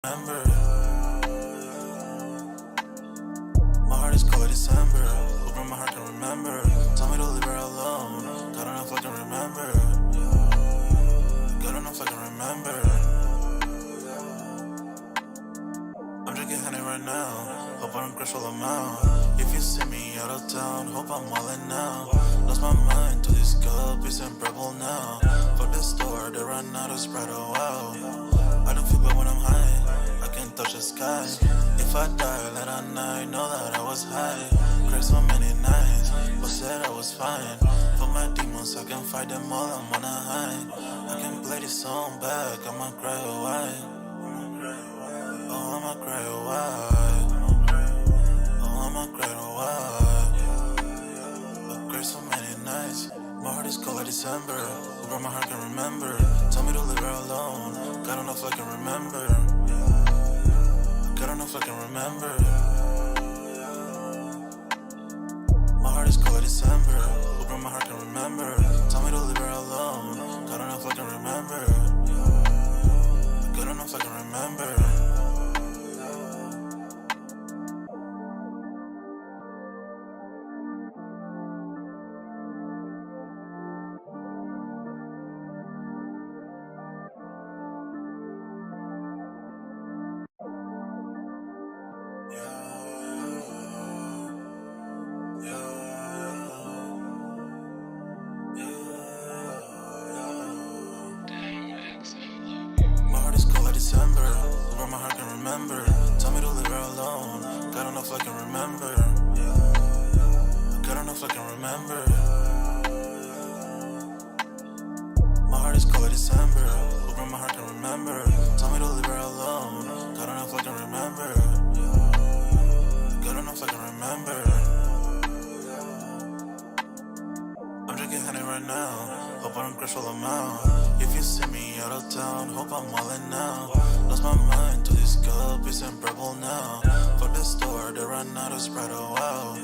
Remember, my heart is cold like December. Open my heart can remember. Tell me to leave her alone. God don't know if I can remember. God don't know if I can remember. I'm drinking honey right now. Hope I don't crush all amount. If you see me out of town, hope I'm wildin' now. Lost my mind to this cup, it's unbearable now. Fuck the store, they run out of Sprite, oh wow. I don't feel bad when I'm high. I can't touch the sky. If I die late at night, know that I was high. Cried so many nights, but said I was fine. For my demons, I can fight them all, I'm on a high. I can play this song back, I'ma cry a while. Oh, I'ma cry a while. Oh, I'ma cry a while. I cried so many nights. My heart is cold like December. Where my heart can remember. Tell me to leave her alone. God don't know if I can remember. God don't know if I can remember. My heart is cold like December. Where my heart can remember. Tell me to leave her alone. God don't know if I can remember. God don't know if I can remember. December, where my heart can remember. Tell me to leave her alone. God don't know if I can remember. God don't know if I can remember. My heart is cold like December, where my heart can remember. Tell me to leave her alone. God don't know if I can remember. God don't know if I can remember. I'm drinking honey right now. Hope I don't crush all amount. If you see me out of town, hope I'm wildin' now. Lost my mind to this cup, it's unbearable now. Fuck the store, they run out of Sprite, oh wow.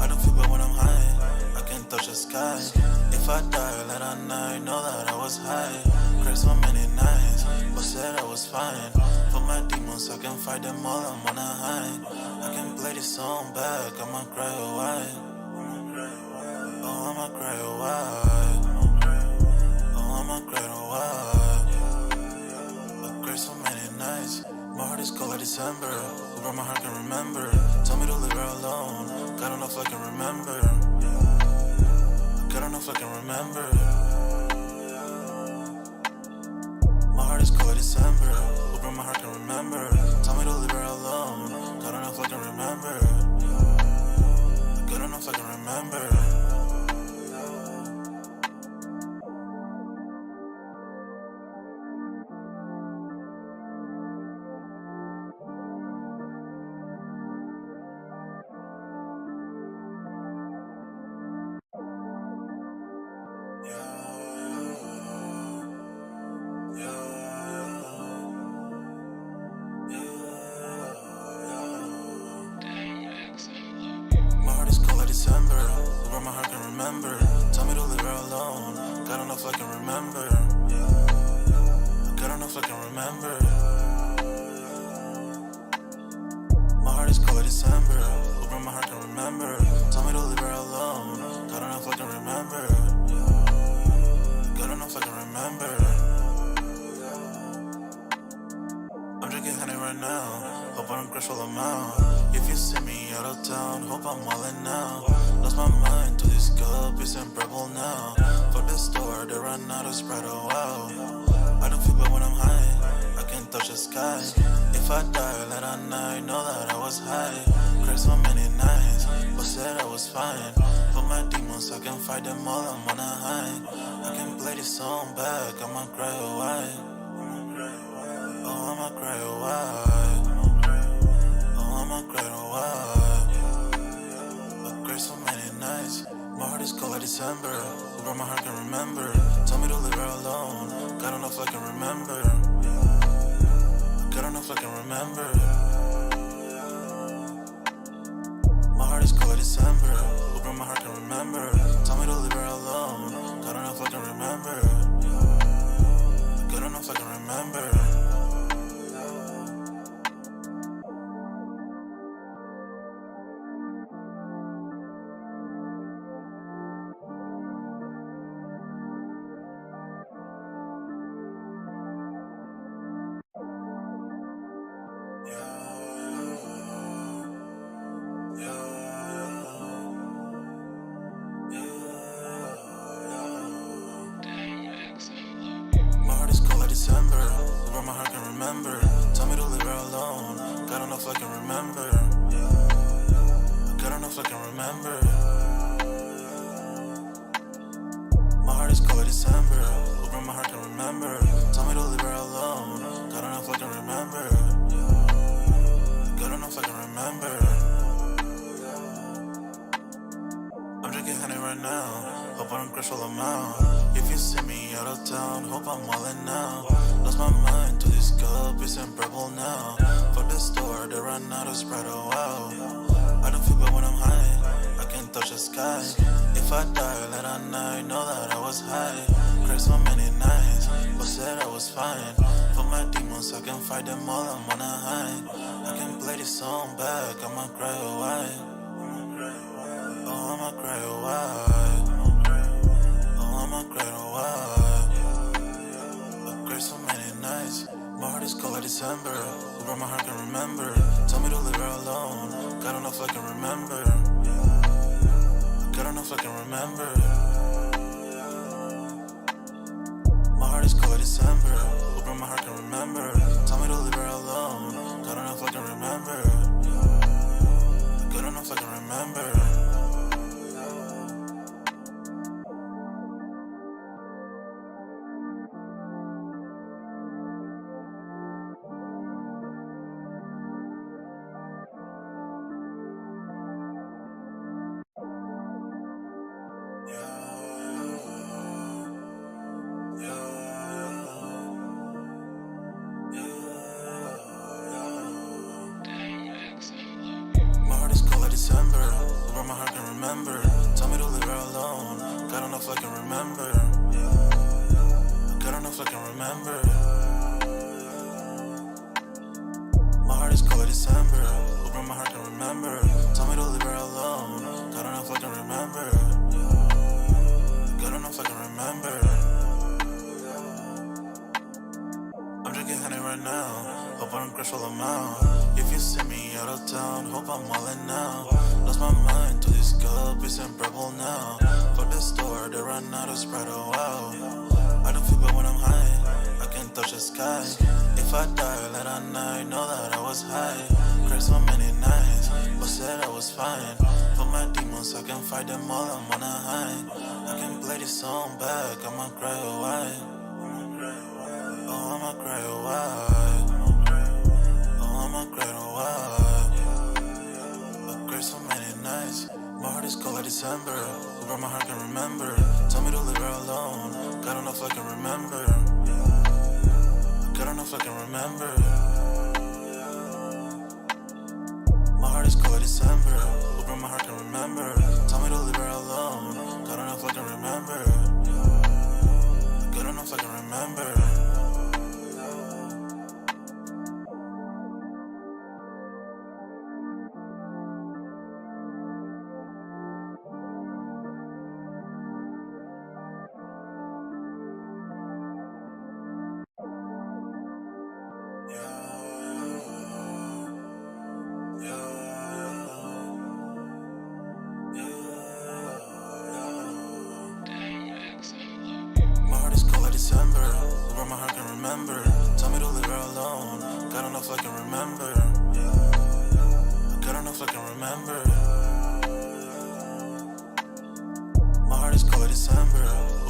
I don't feel bad when I'm high, I can't touch the sky. If I die late at night, know that I was high. Cried so many nights, but said I was fine. For my demons, I can fight them all, I'm on a high. I can play this song back, I'ma cry a while. Oh, I'ma cry a while. I'ma cry a while. I cried so many nights. My heart is cold like December. Where my heart can remember. Tell me to leave her alone. God don't know if I can remember. God don't know if I can remember. My heart is cold like December. Where my heart can remember. Tell me to leave her alone. God don't know if I can remember. God don't know if I can remember. December, where my heart can remember. Tell me to leave her alone. God don't know if I can remember. God don't know if I can remember. My heart is cold like December, where my heart can remember. Tell me to leave her alone. God don't know if I can remember. God don't know if I can remember. I'm drinking honey right now. Hope I don't crush all amount. If you see me out of town, hope I'm wildin' now. Lost my mind to this cup, it's unbearable now. Fuck the store, they run out of Sprite, oh wow. I don't feel bad when I'm high, I can't touch the sky. If I die late at night, know that I was high. Cried so many nights, but said I was fine. For my demons, I can fight them all, I'm on a high. I can play this song back, I'ma cry a while. Oh, I'ma cry a while. Oh, I'ma cry a while. I cried so many nights. My heart is cold like December. Where my heart can remember. Tell me to leave her alone. God don't know if I can remember. God don't know if I can remember. My heart is cold like December. Where my heart can remember. Tell me to leave her alone. God don't know if I can remember. God don't know if I can remember. remember. Tell me to leave her alone. God don't know if I can remember. God don't know if I can remember. My heart is cold like December. Hoping my heart can remember. Tell me to leave her alone. God don't know if I can remember. God don't know if I can remember. I'm drinking honey right now. Hope I don't crash all amount. If you see me out of town, hope I'm wildin' now. Lost my mind to this cup, it's in purple now. For the store, they run out of Sprite, oh wow. I don't feel bad when I'm high, I can't touch the sky. If I die late at night, know that I was high. Cried so many nights, but said I was fine. For my demons, I can fight them all, I'm on a high. I can play this song back, I'ma cry or why. Oh, I'ma cry or why. Oh, I'ma cry or why. I cried so many nights. My heart is cold like December. Where my heart can remember. Tell me to leave her alone. God don't know if I can remember. God don't know if I can remember. My heart is cold like December. Where my heart can remember. Tell me to leave her alone. God don't know if I can remember. God don't know if I can remember. My heart is cold like December. Where my heart can remember. Tell me to leave her alone. God don't know if I can remember. God don't know if I can remember. My heart is cold like December. Where my heart can remember. Tell me to leave her alone. God don't know if I can remember. God don't know if I can remember. I'm drinking honey right now. Hope I don't crash all amount. If you see me out of town, hope I'm wildin' now. Lost my mind to this cup, it's in purple now. For the store, they run out of Sprite, oh wow. I don't feel bad when I'm high, I can't touch the sky. If I die late at night, know that I was high. Cried so many nights, but said I was fine. For my demons, I can fight them all, I'm on a high. I can play this song back, I'ma cry or why. Oh, I'ma cry or why. Oh, I'ma cry or why. I cried so many nights. My heart is cold like December. Where my heart can remember. Tell me to leave her alone. God don't know if I can remember. God don't know if I can remember. My heart is cold like December. Where my heart can remember. Tell me to leave her alone. God don't know if I can remember. God don't know if I can remember. My heart is cold like December. Where my heart can remember. Tell me to leave her alone. God don't know if I can remember. God don't know if I can remember. My heart is cold like December.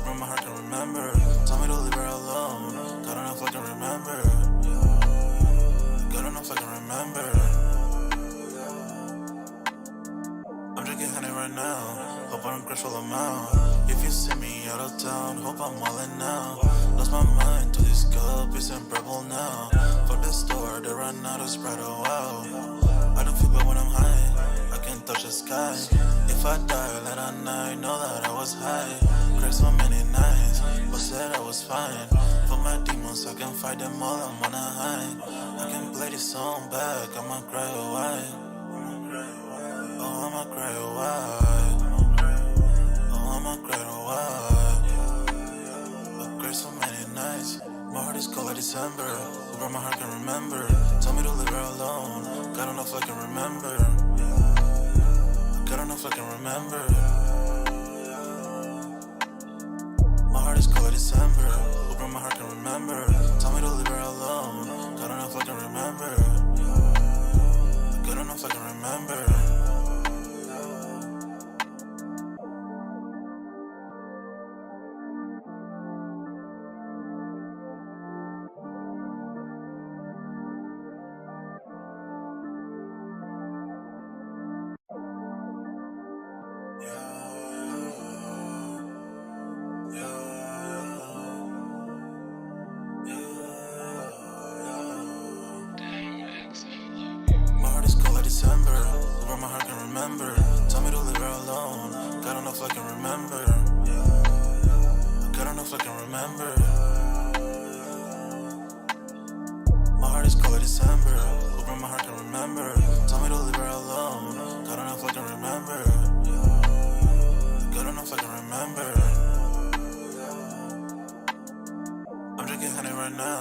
Where my heart can remember. Tell me to leave her alone. God don't know if I can remember. God don't know if I can remember. I'm drinking honey right now. Hope I don't crash all amount. If you see me out of town, hope I'm wildin' now. Lost my mind to this cup, it's in purple now. For the store, they run out of Sprite, oh wow. I don't feel bad when I'm high, I can't touch the sky. If I die late at night, know that I was high. Cried so many nights, but said I was fine. For my demons, I can fight them all, I'm on a high. I can play this song back, I'ma cry or why. Oh, I'ma cry or why. Oh, I'ma cry or why. I cried so many nights. My heart is cold like December. Where my heart can remember. Tell me to leave her alone. God don't know if I can remember. God don't know if I can remember. My heart is cold like December. Where my heart can remember. Tell me to leave her alone. God don't know I can remember. Good enough I can remember. My heart is cold like December. Where my heart can remember. Tell me to leave her alone. God don't know if I can remember. God don't know if I can remember. My heart is cold like December. Where my heart can remember. Tell me to leave her alone. God don't know if I can remember. God don't know if I can remember. I'm drinking honey right now.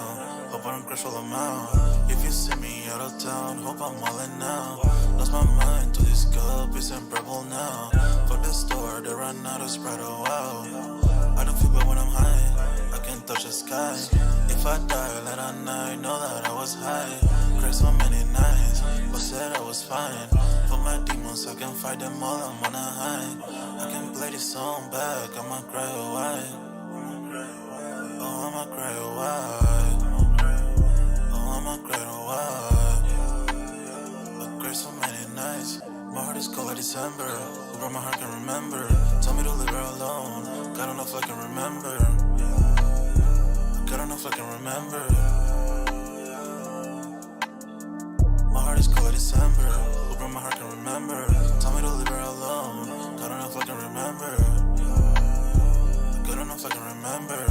Hope I don't crush all them out. If you see me out of town, hope I'm wildin' now. Lost my mind to this cup, it's unbearable now. Fuck the store, they run out of Sprite, oh wow. I don't feel bad when I'm high, I can touch the sky. If I die, let I know that I was high. Cried so many nights, but said I was fine. For my demons, I can fight them all, I'm on a high. I can play this song back, I'ma cry a while. Oh, I'ma cry a while. Oh, I'ma cry a while. I cried so many nights. My heart is cold like December. Where my heart can remember. Tell me to leave her alone. God don't know if I can remember. God don't know if I can remember. My heart is cold like December. Where my heart can remember. Tell me to leave her alone. God don't know if I can remember. God don't know if I can remember.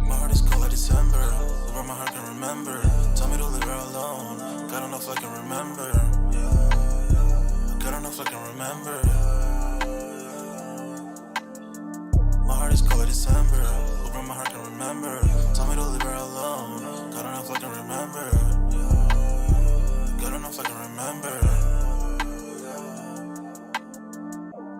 My heart is cold like December. Where my heart can remember. Tell me to leave her alone. God don't know if I can remember. God don't know if I can remember. My heart is cold like December. Where my heart can remember. Tell me to leave her alone. God don't know if I can remember. God don't know if I can remember.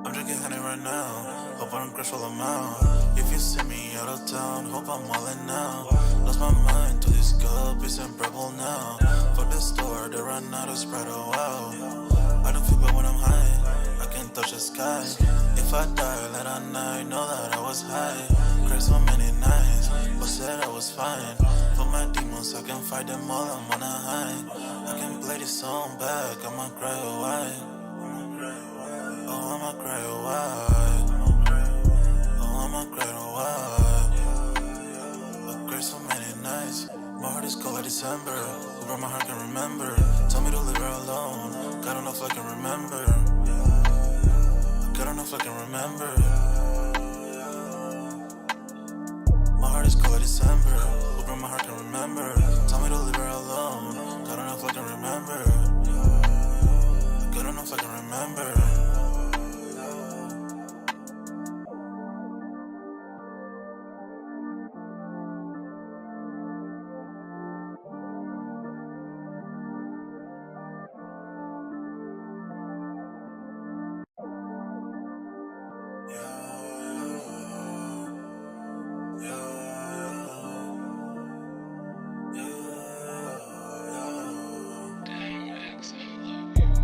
I'm drinking honey right now. Hope I don't crush all them out. If you see me out of town, hope I'm wildin' now. Lost my mind to this cup, it's unbearable now. Fuck the store, they run out of Sprite, oh wow. I don't feel bad when I'm high, I can touch the sky. If I die, let I know that I was high. Cried so many nights, but said I was fine. For my demons, I can fight them all, I'm on a high. I can play this song back, I'ma cry a while. Oh, I'ma cry a while. Oh, I'ma cry a while. I cried so many nights. My heart is cold like December. Where my heart can remember. Tell me to leave her alone. God don't know if I can remember. God don't know if I can remember. My heart is cold like December. Where my heart can remember. Tell me to leave her alone. God don't know if I can remember. God don't know if I can remember.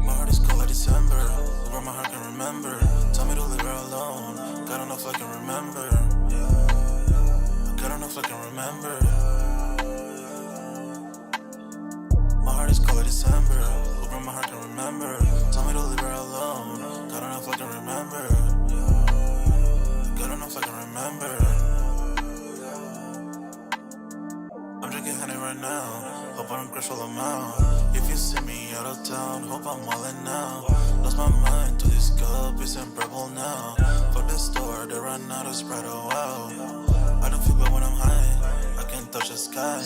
My heart is cold like December. Where my heart can remember. Tell me to leave her alone. God don't know if I can remember. God don't know if I can remember. My heart is cold like December. Where my heart can remember. Tell me to leave her alone. God don't know if I can remember. God don't know if I can remember. I'm drinking honey right now. Hope I don't crush all them out. If you see me out of town, hope I'm wildin' now. Lost my mind to this cup, it's unbearable now. Fuck the store, they run out of Sprite, oh wow. I don't feel bad when I'm high, I can touch the sky.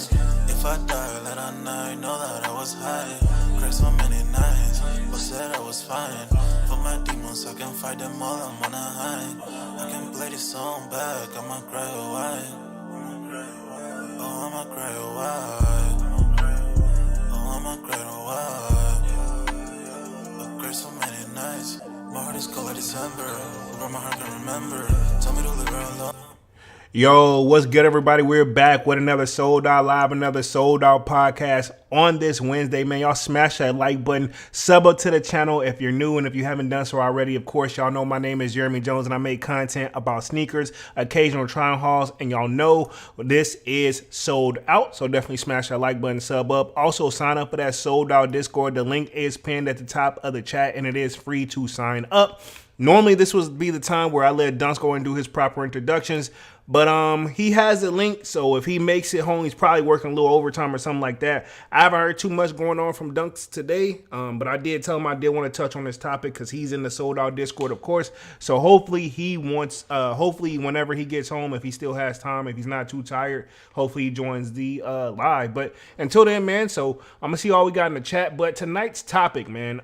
If I die late at night, know that I was high. Cried so many nights, but said I was fine. For my demons, I can fight them all, I'm on a high. I can play this song back, I'ma cry a while. Oh, I'ma cry a while. Oh, I'ma cry a while. I cried so many nights. My heart is cold like December. But my heart can remember. Tell me to leave her alone. Yo, what's good, everybody? We're back with another Sold Out Live, another Sold Out podcast on this Wednesday, man. Y'all smash that like button, sub up to the channel if you're new, and if you haven't done so already, of course, y'all know my name is Jeremy Jones, and I make content about sneakers, occasional try-on hauls, and y'all know this is Sold Out, so definitely smash that like button, sub up. Also, sign up for that Sold Out Discord. The link is pinned at the top of the chat, and it is free to sign up. Normally, this would be the time where I let Dunce go and do his proper introductions, but he has a link, so if he makes it home, he's probably working a little overtime or something like that. I haven't heard too much going on from Dunks today, but I did tell him I did want to touch on this topic because he's in the Sold Out Discord, of course. So hopefully hopefully whenever he gets home, if he still has time, if he's not too tired, hopefully he joins the live. But until then, man, so I'm gonna see all we got in the chat. But tonight's topic, man,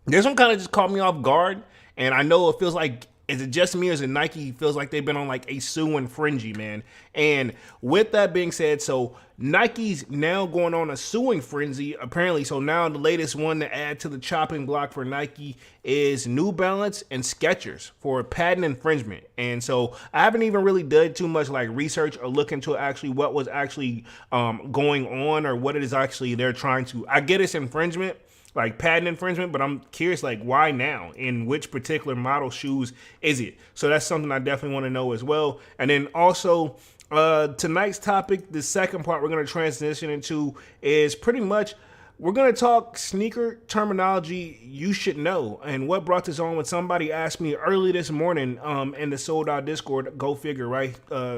this one kind of just caught me off guard, and I know it feels like, is it just me or is it Nike feels like they've been on like a suing frenzy, man? And with that being said, so Nike's now going on a suing frenzy, apparently. So now the latest one to add to the chopping block for Nike is New Balance and Skechers for patent infringement. And so I haven't even really done too much like research or look into actually what was actually going on or what it is actually they're trying to. I get it's infringement, like patent infringement, but I'm curious, like, why now? In which particular model shoes is it? So that's something I definitely want to know as well. And then also, tonight's topic, the second part we're going to transition into is pretty much, we're going to talk sneaker terminology you should know. And what brought this on when somebody asked me early this morning in the Sold Out Discord, go figure, right?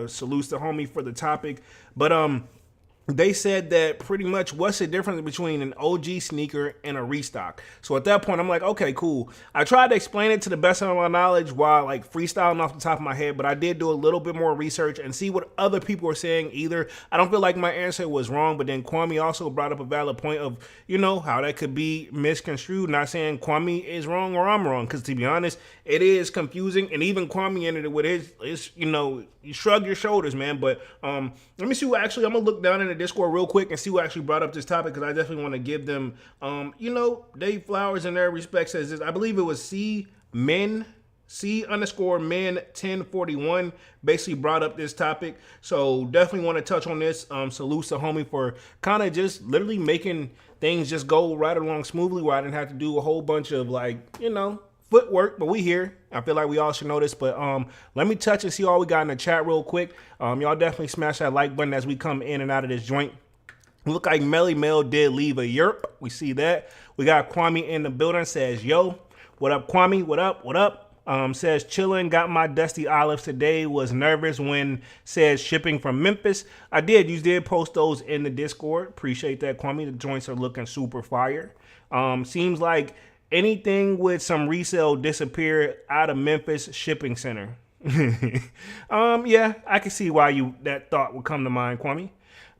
Salutes to homie for the topic. But they said that pretty much what's the difference between an OG sneaker and a restock. So at that point, I'm like, okay, cool. I tried to explain it to the best of my knowledge while like freestyling off the top of my head, but I did do a little bit more research and see what other people were saying. Either I don't feel like my answer was wrong, but then Kwame also brought up a valid point of, you know, how that could be misconstrued. Not saying Kwame is wrong or I'm wrong, because to be honest, it is confusing. And even Kwame ended it with his, you know, you shrug your shoulders, man. But let me see what actually, I'm going to look down in the Discord real quick and see who actually brought up this topic, because I definitely want to give them, you know, they flowers in their respect. Says this, I believe it was C_men 1041 basically brought up this topic. So definitely want to touch on this. Salutes to homie for kind of just literally making things just go right along smoothly where I didn't have to do a whole bunch of like, you know, footwork, but we here. I feel like we all should know this, but let me touch and see all we got in the chat real quick. Y'all definitely smash that like button as we come in and out of this joint. Look like Melly Mel did leave a yerp. We see that. We got Kwame in the building. Says, yo, what up, Kwame? What up? What up? Says, chillin', got my dusty olives today. Was nervous when says shipping from Memphis. I did. You did post those in the Discord. Appreciate that, Kwame. The joints are looking super fire. Seems like anything with some resale disappeared out of Memphis shipping center. Yeah, I can see why that thought would come to mind, Kwame.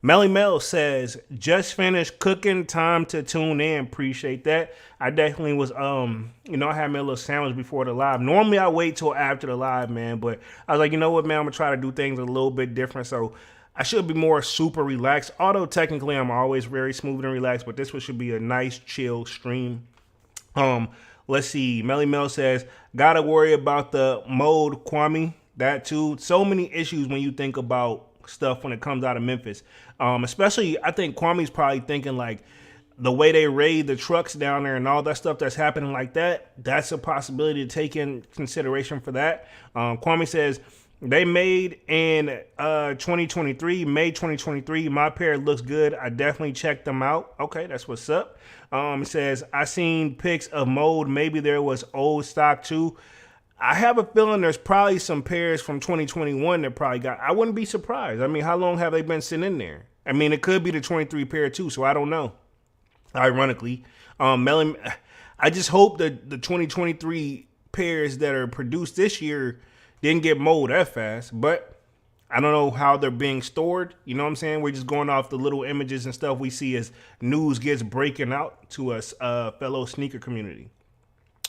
Melly Mel says, just finished cooking, time to tune in. Appreciate that. I definitely was, you know, I had me a little sandwich before the live. Normally I wait till after the live, man, but I was like, you know what, man, I'm gonna try to do things a little bit different. So I should be more super relaxed. Although technically I'm always very smooth and relaxed, but this one should be a nice chill stream. Let's see. Melly Mel says, gotta worry about the mode, Kwame. That too. So many issues when you think about stuff when it comes out of Memphis. Especially, I think Kwame's probably thinking like the way they raid the trucks down there and all that stuff that's happening like that. That's a possibility to take in consideration for that. Kwame says, they made in 2023, May 2023. My pair looks good. I definitely checked them out. Okay, that's what's up. It says, I seen pics of mode. Maybe there was old stock too. I have a feeling there's probably some pairs from 2021 that probably got. I wouldn't be surprised. I mean, how long have they been sitting in there? I mean, it could be the 23 pair too, so I don't know. Ironically, Melon, I just hope that the 2023 pairs that are produced this year didn't get mold that fast, but I don't know how they're being stored. You know what I'm saying? We're just going off the little images and stuff we see as news gets breaking out to us, fellow sneaker community.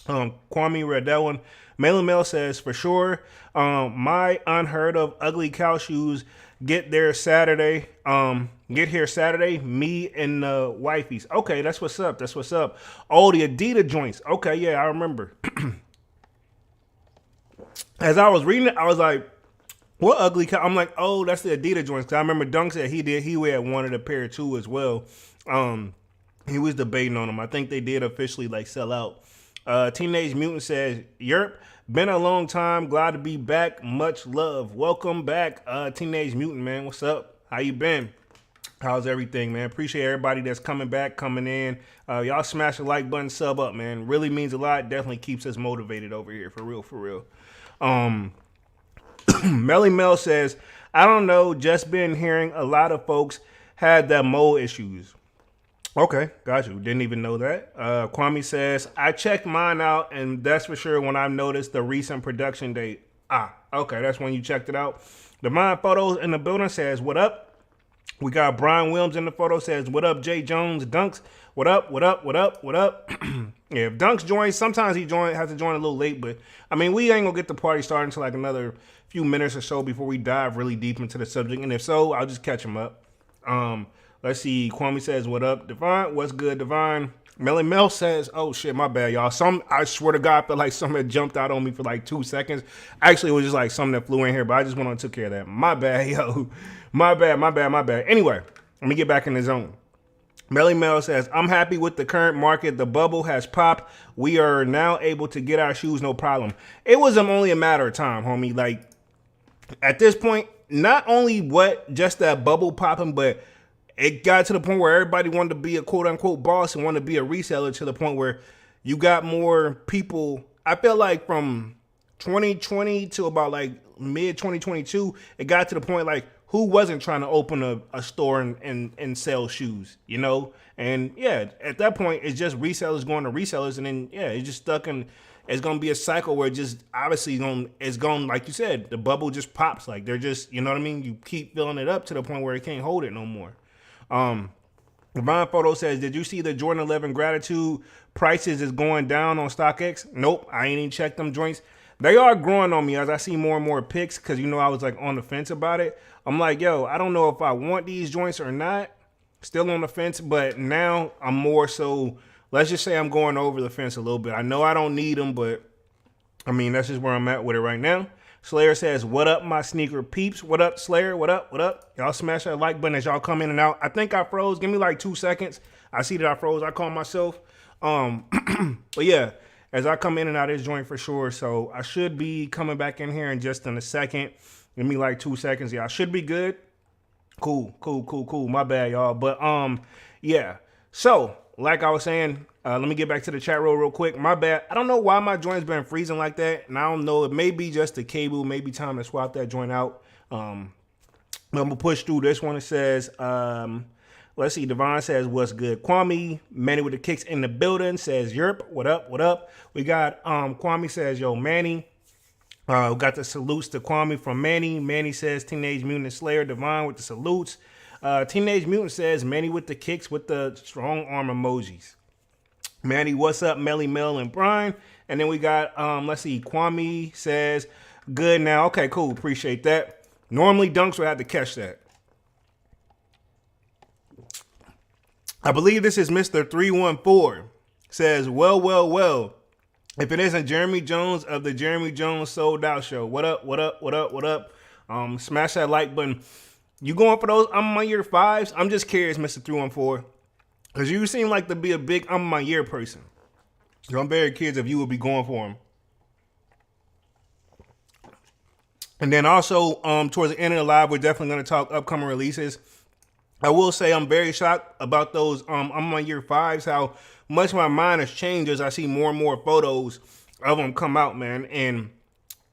Kwame Redellin, Mail and Mail says, for sure, my unheard of ugly cow shoes get there Saturday. Get here Saturday, me and the wifeys. Okay, that's what's up. That's what's up. Oh, the Adidas joints. Okay, yeah, I remember. As I was reading it, I was like, what ugly cow? I'm like, oh, that's the Adidas joints. Cause I remember Dunk said he had wanted a pair too as well. He was debating on them. I think they did officially like sell out. Teenage Mutant says, Yerp, been a long time. Glad to be back. Much love. Welcome back, Teenage Mutant, man. What's up? How you been? How's everything, man? Appreciate everybody that's coming back, coming in. Y'all smash the like button, sub up, man. Really means a lot. Definitely keeps us motivated over here. For real, for real. Melly Mel says, I don't know. Just been hearing a lot of folks had that mold issues. Okay, got you. Didn't even know that. Kwame says, I checked mine out, and that's for sure when I noticed the recent production date. Okay, that's when you checked it out. Divine Photos in the building says, what up? We got Brian Williams in the photo says, what up, Jay Jones? Dunks, what up, what up, what up, what up? Yeah, if Dunks joins, sometimes he has to join a little late, but I mean, we ain't gonna get the party started until like another few minutes or so before we dive really deep into the subject. And if so, I'll just catch him up. Let's see. Kwame says, what up, Divine? What's good, Divine? Melly Mel says, oh shit, my bad, y'all. I swear to God, I felt like something had jumped out on me for like 2 seconds. Actually, it was just like something that flew in here, but I just went on and took care of that. My bad, yo. My bad. Anyway, let me get back in the zone. Melly Mel says, I'm happy with the current market. The bubble has popped. We are now able to get our shoes, no problem. It was only a matter of time, homie. Like, at this point, not only just that bubble popping, but it got to the point where everybody wanted to be a quote unquote boss and wanted to be a reseller, to the point where you got more people. I feel like from 2020 to about like mid 2022, it got to the point like, who wasn't trying to open a store and sell shoes, you know? And yeah, at that point, it's just resellers going to resellers. And then, yeah, it's just stuck in, it's going to be a cycle where it just obviously it's going, like you said, the bubble just pops. Like they're just, you know what I mean? You keep filling it up to the point where it can't hold it no more. Divine Photo says, did you see the Jordan 11 Gratitude prices is going down on StockX? Nope, I ain't even checked them joints. They are growing on me as I see more and more pics, because, you know, I was like on the fence about it. I'm like, yo, I don't know if I want these joints or not. Still on the fence, but now I'm more so, let's just say I'm going over the fence a little bit. I know I don't need them, but I mean, that's just where I'm at with it right now. Slayer says, what up, my sneaker peeps? What up, Slayer? What up? What up? Y'all smash that like button as y'all come in and out. I think I froze. Give me like 2 seconds. I see that I froze. I call myself. But yeah, as I come in and out of this joint for sure. So I should be coming back in here in just in a second. Give me like 2 seconds. Yeah, I should be good. Cool. My bad, y'all. But yeah. So like I was saying, let me get back to the chat roll real quick. My bad. I don't know why my joint's been freezing like that. And I don't know. It may be just the cable. Maybe time to swap that joint out. I'm going to push through this one. It says, let's see. Devon says, what's good? Kwame, Manny with the kicks in the building, says, Yerp, what up? What up? We got Kwame says, yo, Manny. We got the salutes to Kwame from Manny. Manny says, Teenage Mutant Slayer. Devon with the salutes. Teenage Mutant says, Manny with the kicks with the strong arm emojis. Manny, what's up, Melly Mel and Brian? And then we got, let's see, Kwame says, good now. Okay, cool. Appreciate that. Normally, Dunks would have to catch that. I believe this is Mr. 314. Says, well. If it isn't Jeremy Jones of the Jeremy Jones Sold Out Show. What up? Smash that like button. You going for those I'm my year 5s? I'm just curious, Mr. 314. Because you seem like to be a big I'm my year person. So I'm very curious if you would be going for them. And then also, towards the end of the live, we're definitely going to talk upcoming releases. I will say I'm very shocked about those I'm my year 5s, how much my mind has changed as I see more and more photos of them come out, man. And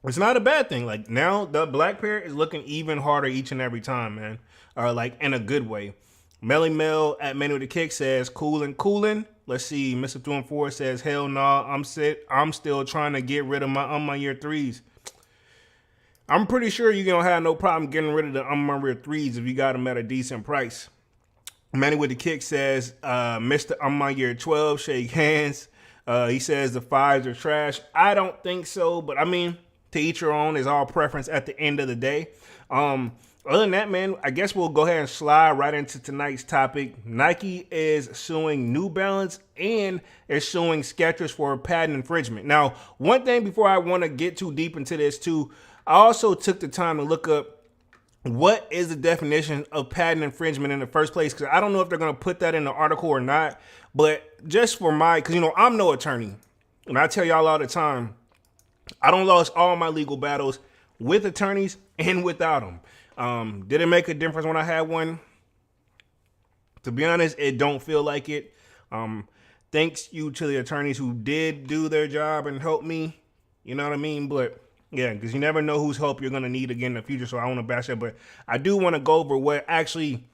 it's not a bad thing. Like, now the black pair is looking even harder each and every time, man. Like, in a good way. Melly Mel at Menu the Kick says, coolin'. Let's see. Mr. 214 says, hell nah, I'm still trying to get rid of my year 3s. I'm pretty sure you're going to have no problem getting rid of the Unreal 3s if you got them at a decent price. Manny with the Kick says, Mr. I'm on year 12, shake hands. He says the 5s are trash. I don't think so, but I mean, to each your own, is all preference at the end of the day. Other than that, man, I guess we'll go ahead and slide right into tonight's topic. Nike is suing New Balance and is suing Skechers for patent infringement. Now, one thing before I want to get too deep into this too, I also took the time to look up what is the definition of patent infringement in the first place, because I don't know if they're going to put that in the article or not. But just for because I'm no attorney, and I tell y'all all the time, I don't lost all my legal battles with attorneys and without them. Did it make a difference when I had one? To be honest, it don't feel like it. Thanks you to the attorneys who did do their job and help me. You know what I mean? But yeah, because you never know whose help you're going to need again in the future. So I want to bash that. But I do want to go over what actually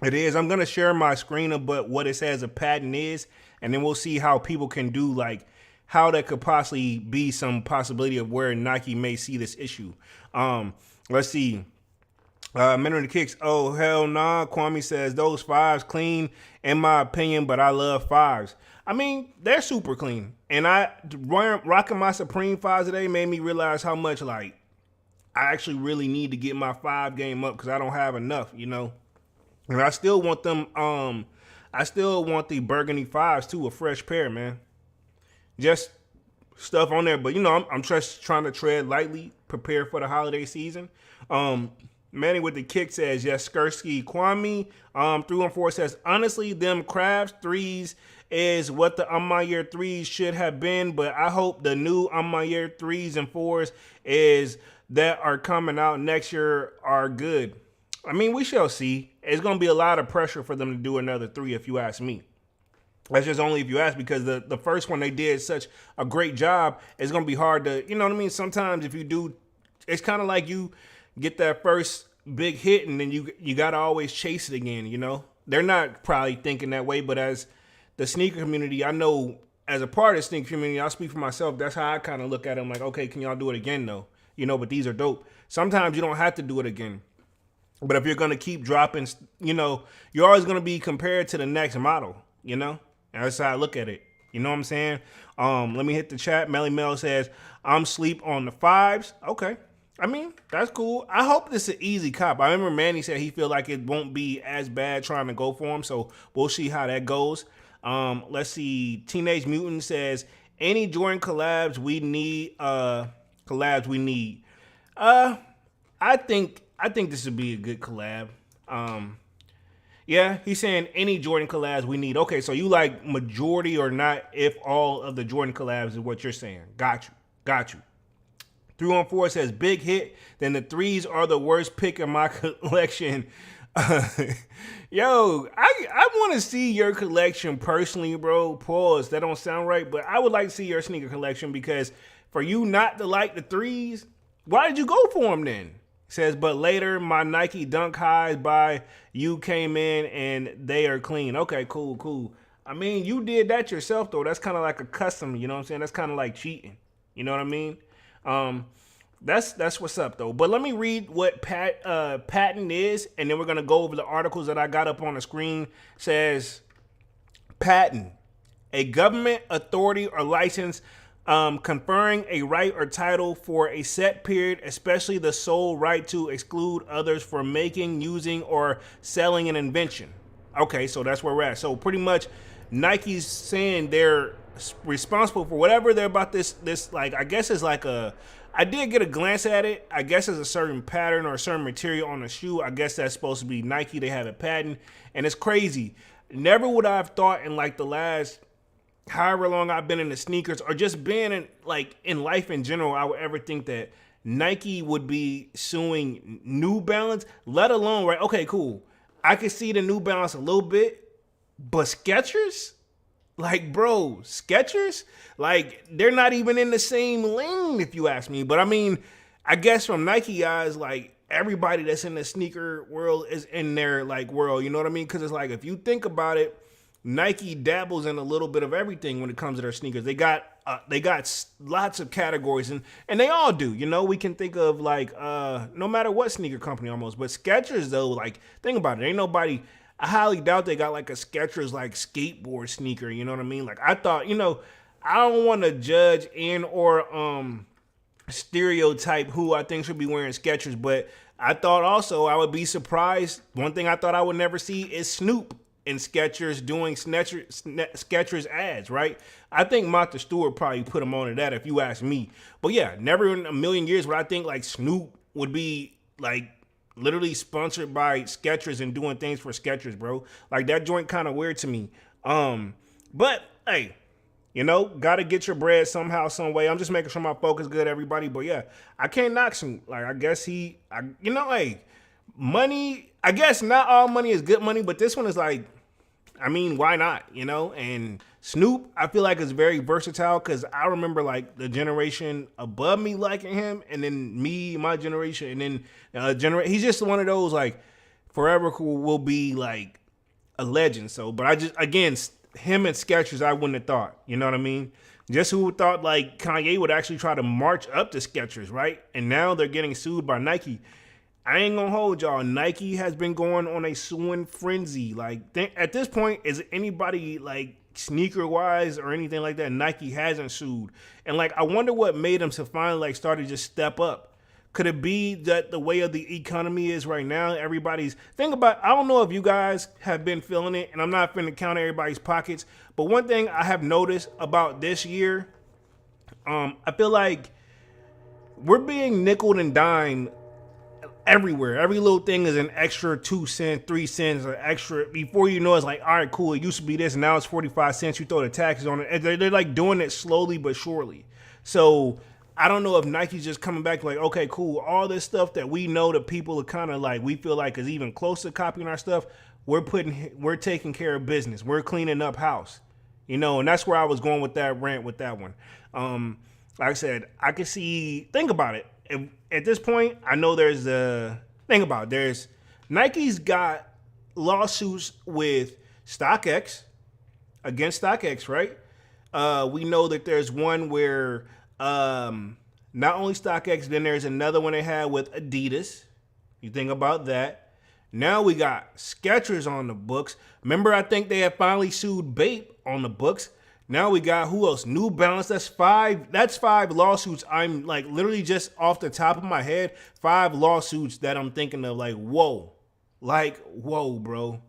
it is. I'm going to share my screen of what it says a patent is. And then we'll see how people can do, like, how that could possibly be some possibility of where Nike may see this issue. Let's see. Men on the Kicks. Oh, hell nah. Kwame says those 5s clean, in my opinion, but I love 5s. I mean, they're super clean. And rocking my Supreme 5s today made me realize how much, like, I actually really need to get my 5 game up because I don't have enough, And I still want them, I still want the burgundy 5s too, a fresh pair, man. Just stuff on there. But, I'm just trying to tread lightly, prepare for the holiday season. Manny with the Kick says, yes, Skursky Kwame. 314 says, honestly, them Crafts 3s is what the Year 3s should have been, but I hope the new Year 3s and 4s is that are coming out next year are good. I mean, we shall see. It's going to be a lot of pressure for them to do another 3 if you ask me. That's just only if you ask, because the first one they did such a great job, it's going to be hard to, you know what I mean? Sometimes if you do, it's kind of like you get that first big hit and then you got to always chase it again, They're not probably thinking that way, but as the sneaker community, I know as a part of the sneaker community, I'll speak for myself. That's how I kind of look at it. I'm like, okay, can y'all do it again though? But these are dope. Sometimes you don't have to do it again. But if you're going to keep dropping, you're always going to be compared to the next model, And that's how I look at it. You know what I'm saying? Let me hit the chat. Melly Mel says, I'm sleep on the 5s. Okay. I mean, that's cool. I hope this is an easy cop. I remember Manny said he feel like it won't be as bad trying to go for him. So we'll see how that goes. Let's see. Teenage Mutant says, any Jordan collabs we need. I think this would be a good collab. Yeah, he's saying any Jordan collabs we need. Okay, so you like majority or not if all of the Jordan collabs is what you're saying. Got you. 314 says big hit. Then the 3s are the worst pick in my collection. Yo, I want to see your collection personally, bro. Pause. That don't sound right, but I would like to see your sneaker collection, because for you not to like the 3s, why did you go for them then? Says, but later my Nike Dunk Highs by you came in and they are clean. Okay, cool. I mean, you did that yourself though. That's kind of like a custom, you know what I'm saying? That's kind of like cheating. You know what I mean? That's what's up though. But let me read what patent is, and then we're gonna go over the articles that I got up on the screen. Says patent, a government authority or license conferring a right or title for a set period, especially the sole right to exclude others from making, using, or selling an invention. Okay, so that's where we're at. So pretty much Nike's saying they're responsible for whatever they're about this like, I guess it's like I did get a glance at it. I guess it's a certain pattern or a certain material on the shoe. I guess that's supposed to be Nike. They have a patent, and it's crazy. Never would I have thought in like the last however long I've been in the sneakers, or just being in life in general, I would ever think that Nike would be suing New Balance, let alone, right? Okay, cool. I could see the New Balance a little bit, but Skechers? Like, bro, Skechers? Like, they're not even in the same lane, if you ask me. But I mean, I guess from Nike eyes, like, everybody that's in the sneaker world is in their like world, you know what I mean? Because it's like, if you think about it, Nike dabbles in a little bit of everything when it comes to their sneakers. They got they got lots of categories, and they all do. You know, we can think of like no matter what sneaker company almost, but Skechers though, like think about it, ain't nobody. I highly doubt they got like a Skechers like skateboard sneaker. You know what I mean? Like I thought, you know, I don't want to judge and or stereotype who I think should be wearing Skechers, but I thought also I would be surprised. One thing I thought I would never see is Snoop and Skechers doing Skechers ads, right? I think Martha Stewart probably put him on to that if you ask me. But yeah, never in a million years would I think like Snoop would be like literally sponsored by Skechers and doing things for Skechers, bro. Like that joint kind of weird to me. But hey, you know, gotta get your bread somehow, some way. I'm just making sure my focus good, everybody. But yeah, I can't knock Snoop. Like I guess you know, hey, money. I guess not all money is good money, but this one is like, I mean, why not? You know, and Snoop, I feel like is very versatile because I remember like the generation above me liking him, and then me, my generation, and then he's just one of those like forever who will be like a legend. So, but I just again, him and Skechers, I wouldn't have thought. You know what I mean? Just who thought like Kanye would actually try to march up to Skechers, right? And now they're getting sued by Nike. I ain't gonna hold y'all. Nike has been going on a suing frenzy. Like at this point, is anybody like sneaker wise or anything like that? Nike hasn't sued, and like I wonder what made them to finally like start to just step up. Could it be that the way of the economy is right now? Everybody's think about. I don't know if you guys have been feeling it, and I'm not finna count everybody's pockets. But one thing I have noticed about this year, I feel like we're being nickel and dimed everywhere. Every little thing is an extra 2 cents, 3 cents, or extra. Before you know, it's like, all right, cool. It used to be this, and now it's 45 cents. You throw the taxes on it. They're like doing it slowly but surely. So I don't know if Nike's just coming back like, okay, cool. All this stuff that we know that people are kind of like, we feel like is even close to copying our stuff. We're taking care of business. We're cleaning up house, you know, and that's where I was going with that rant with that one. Like I said, I can see. Think about it. At this point, I know there's Nike's got lawsuits with StockX against StockX, right? We know that there's one where not only StockX, then there's another one they had with Adidas. You think about that. Now we got Skechers on the books. Remember, I think they had finally sued Bape on the books. Now we got who else? New Balance. That's five lawsuits. I'm like literally just off the top of my head, 5 lawsuits that I'm thinking of like, whoa, bro.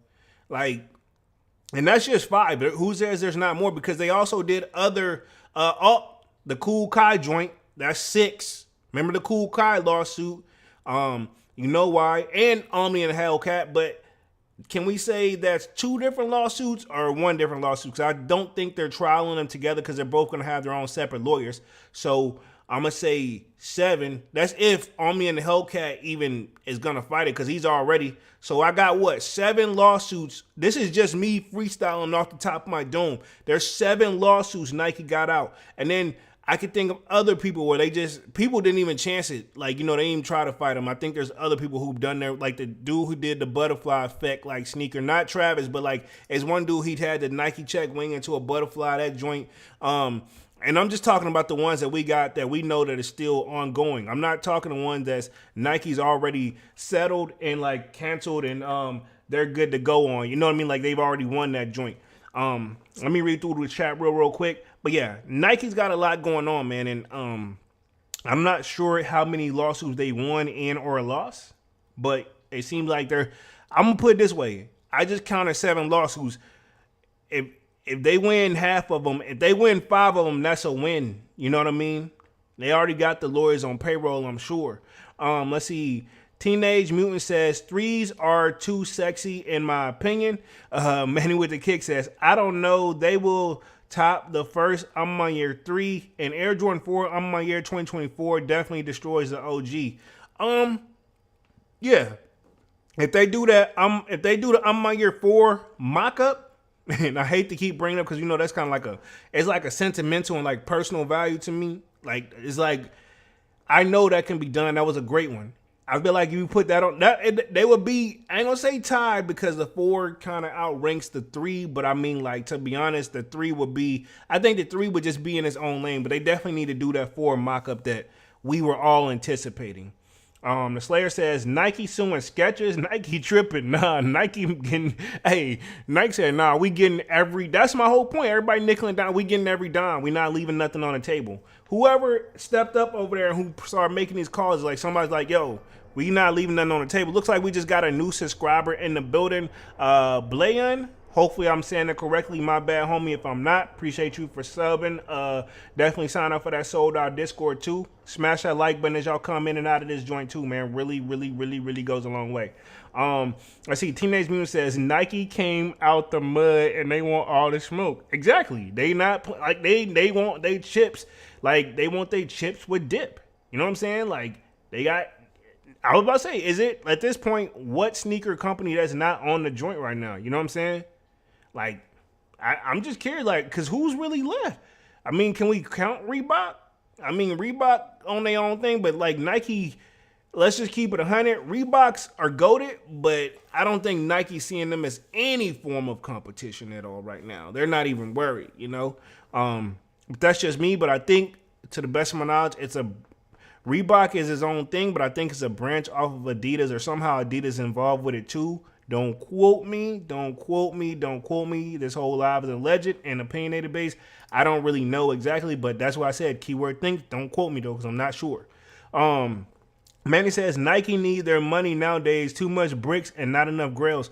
Like, and that's just 5. Who says there's not more? Because they also did other, the Cool Kai joint. That's 6. Remember the Cool Kai lawsuit? You know why? And Omni and Hellcat, but can we say that's 2 different lawsuits or 1 different lawsuit? Because I don't think they're trialing them together because they're both going to have their own separate lawyers. So I'm going to say 7. That's if Omni and Hellcat even is going to fight it because he's already. So I got 7 lawsuits. This is just me freestyling off the top of my dome. There's 7 lawsuits Nike got out. And then I could think of other people where people didn't even chance it. Like, you know, they didn't even try to fight them. I think there's other people who've done their, like the dude who did the butterfly effect, like sneaker, not Travis, but like as one dude, he'd had the Nike check wing into a butterfly, that joint. And I'm just talking about the ones that we got that we know that is still ongoing. I'm not talking the ones that's Nike's already settled and like canceled and they're good to go on. You know what I mean? Like they've already won that joint. Let me read through the chat real quick. But yeah, Nike's got a lot going on, man. And I'm not sure how many lawsuits they won and or lost, but it seems like I'm gonna put it this way. I just counted 7 lawsuits. If they win half of them, if they win 5 of them, that's a win. You know what I mean? They already got the lawyers on payroll, I'm sure. Let's see. Teenage Mutant says 3s are too sexy in my opinion. Manny with the Kick says, I don't know. They will top the first. I'm on year 3 and Air Jordan 4. I'm on year 2024. Definitely destroys the OG. Yeah. If they do that, I'm on year 4 mock up, and I hate to keep bringing it up because you know that's kind of like it's like a sentimental and like personal value to me. Like it's like I know that can be done. That was a great one. I feel like if you put that on, they would be, I ain't gonna say tied because the 4 kind of outranks the 3, but I mean, like, to be honest, the 3 would be, I think the 3 would just be in its own lane, but they definitely need to do that 4 mock-up that we were all anticipating. The Slayer says, Nike suing Skechers, Nike tripping. Nah, Nike getting, hey, Nike said, nah, we getting every, that's my whole point. Everybody nickel and dime, we getting every dime. We not leaving nothing on the table. Whoever stepped up over there and who started making these calls, like somebody's like, yo, we not leaving nothing on the table. Looks like we just got a new subscriber in the building. Blayan, hopefully I'm saying it correctly. My bad, homie, if I'm not. Appreciate you for subbing. Definitely sign up for that sold out Discord too. Smash that like button as y'all come in and out of this joint too, man. Really, really, really, really goes a long way. I see Teenage Mutant says Nike came out the mud and they want all the smoke. Exactly. They not like they want they chips, like they want they chips with dip. You know what I'm saying? Like they got, I was about to say, is it at this point, what sneaker company that's not on the joint right now? You know what I'm saying? Like, I'm just curious, like, because who's really left? I mean, can we count Reebok? I mean, Reebok on their own thing, but like Nike, let's just keep it 100. Reeboks are goated, but I don't think Nike's seeing them as any form of competition at all right now. They're not even worried, you know? But that's just me, but I think, to the best of my knowledge, Reebok is his own thing, but I think it's a branch off of Adidas, or somehow Adidas involved with it too. Don't quote me. Don't quote me. Don't quote me. This whole live is alleged and opinionated base. I don't really know exactly, but that's why I said keyword think. Don't quote me though, because I'm not sure. Manny says Nike need their money nowadays. Too much bricks and not enough grails.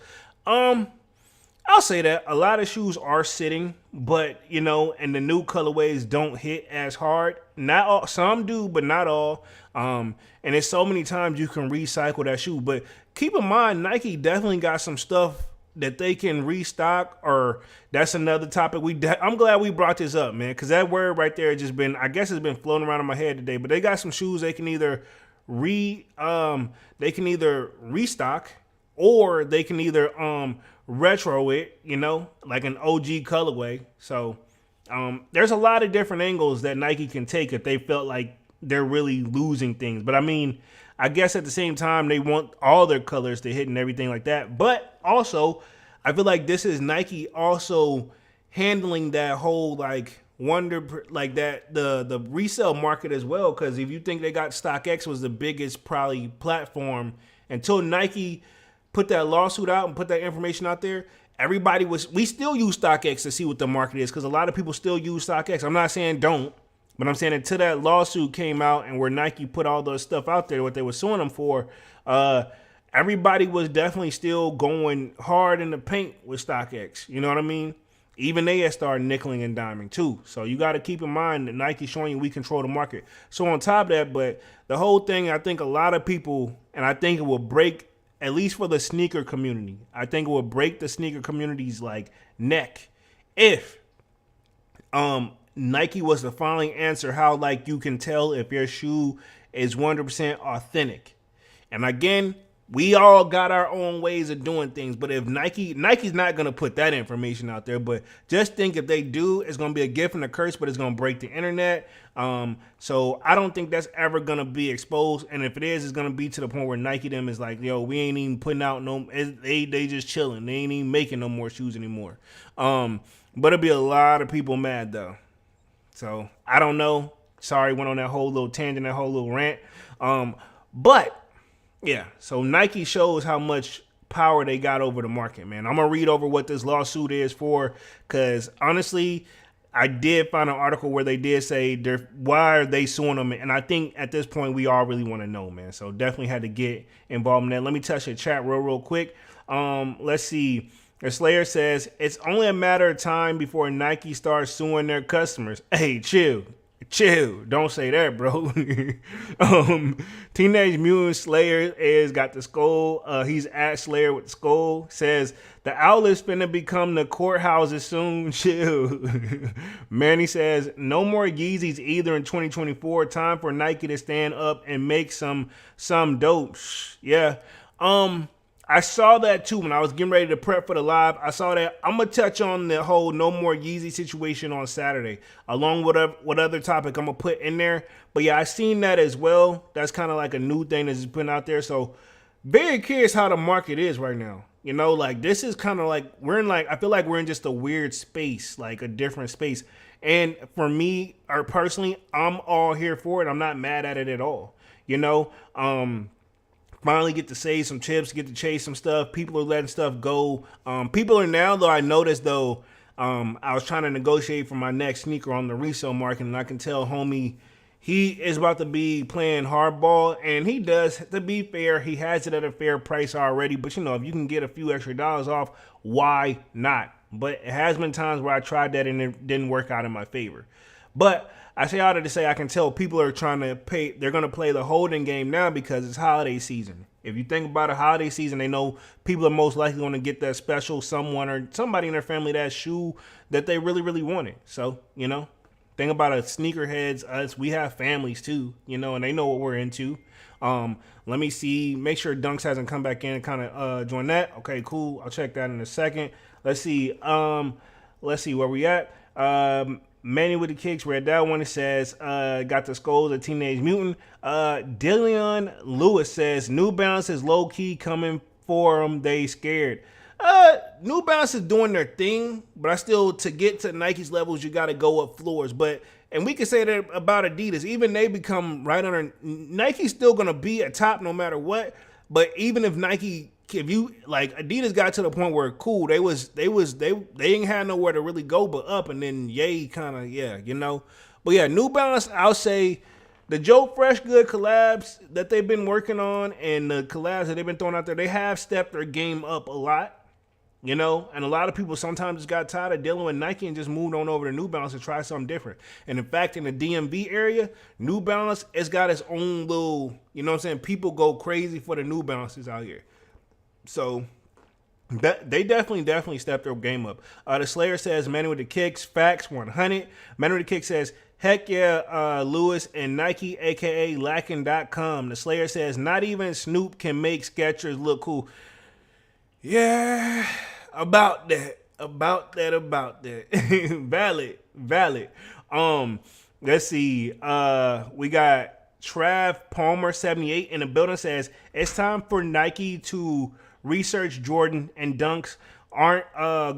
I'll say that a lot of shoes are sitting, but you know, and the new colorways don't hit as hard. Not all, some do, but not all. And there's so many times you can recycle that shoe. But keep in mind, Nike definitely got some stuff that they can restock, or that's another topic. I'm glad we brought this up, man, because that word right there has just been, I guess it's been floating around in my head today. But they got some shoes they can either restock, or they can either retro it, you know, like an OG colorway. So there's a lot of different angles that Nike can take if they felt like they're really losing things. But I mean, I guess at the same time, they want all their colors to hit and everything like that. But also, I feel like this is Nike also handling that whole like the resale market as well. Because if you think they got StockX was the biggest probably platform until Nike put that lawsuit out and put that information out there, we still use StockX to see what the market is, because a lot of people still use StockX. I'm not saying don't, but I'm saying until that lawsuit came out and where Nike put all the stuff out there, what they were suing them for, everybody was definitely still going hard in the paint with StockX. You know what I mean? Even they had started nickeling and diming too. So you got to keep in mind that Nike's showing you we control the market. So on top of that, but the whole thing, I think a lot of people, and I think it will break, at least for the sneaker community, I think it will break the sneaker community's like neck if Nike was to finally answer how like you can tell if your shoe is 100% authentic. And again, we all got our own ways of doing things, but if Nike's not going to put that information out there, but just think if they do, it's going to be a gift and a curse, but it's going to break the internet. So I don't think that's ever going to be exposed. And if it is, it's going to be to the point where Nike them is like, yo, we ain't even putting out they just chilling. They ain't even making no more shoes anymore. But it'll be a lot of people mad though. So I don't know. Sorry, went on that whole little tangent, that whole little rant. But yeah, so Nike shows how much power they got over the market, man. I'm going to read over what this lawsuit is for, because honestly, I did find an article where they did say, why are they suing them? And I think at this point, we all really want to know, man. So definitely had to get involved in that. Let me touch the chat real quick. Let's see. The Slayer says, it's only a matter of time before Nike starts suing their customers. Hey, chill. Don't say that, bro. Teenage Mutant Slayer is got the skull. He's at Slayer with the skull. Says the outlet's finna become the courthouses soon. Chill. Manny says no more Yeezys either in 2024. Time for Nike to stand up and make some dope. Yeah. I saw that too when I was getting ready to prep for the live. I saw that. I'm gonna touch on the whole no more Yeezy situation on Saturday, along with what other topic I'm gonna put in there. But yeah, I seen that as well. That's kind of like a new thing that's been out there. So very curious how the market is right now. You know, like this is kind of like I feel like we're in just a weird space, like a different space. And for me, or personally, I'm all here for it. I'm not mad at it at all. You know, finally get to save some chips, get to chase some stuff. People are letting stuff go. People are now, though, I noticed, though, I was trying to negotiate for my next sneaker on the resale market, and I can tell homie, he is about to be playing hardball, and he does. To be fair, he has it at a fair price already, but, you know, if you can get a few extra dollars off, why not? But it has been times where I tried that, and it didn't work out in my favor. But I say all that to say I can tell people are trying to pay. They're going to play the holding game now because it's holiday season. If you think about a holiday season, they know people are most likely going to get that special someone or somebody in their family that shoe that they really, really wanted. So, you know, think about it. Sneakerheads, us, we have families too, you know, and they know what we're into. Let me see. Make sure Dunks hasn't come back in and kind of join that. Okay, cool. I'll check that in a second. Let's see. Let's see where we at. Manny with the kicks, read that one. It says, got the skulls of Teenage Mutant. Dillion Lewis says, New Balance is low key coming for them. They scared. New Balance is doing their thing, but I still, to get to Nike's levels, you got to go up floors. But, and we can say that about Adidas. Even they become right under, Nike's still going to be a top no matter what. But even if Nike, if you like, Adidas got to the point where cool, they ain't had nowhere to really go but up, and then yay, kind of, yeah, you know. But yeah, New Balance, I'll say the Joe Fresh Good collabs that they've been working on and the collabs that they've been throwing out there, they have stepped their game up a lot, you know. And a lot of people sometimes just got tired of dealing with Nike and just moved on over to New Balance to try something different. And in fact, in the DMV area, New Balance has got its own little, you know what I'm saying, people go crazy for the New Balances out here. So that they definitely stepped their game up. The Slayer says, Manny with the kicks, facts 100. Manny with the kick says, heck yeah, Lewis and Nike, aka Lacking.com. The Slayer says, not even Snoop can make Skechers look cool. Yeah, about that. Valid. Let's see. We got Trav Palmer 78 in the building says, it's time for Nike to research Jordan and Dunks aren't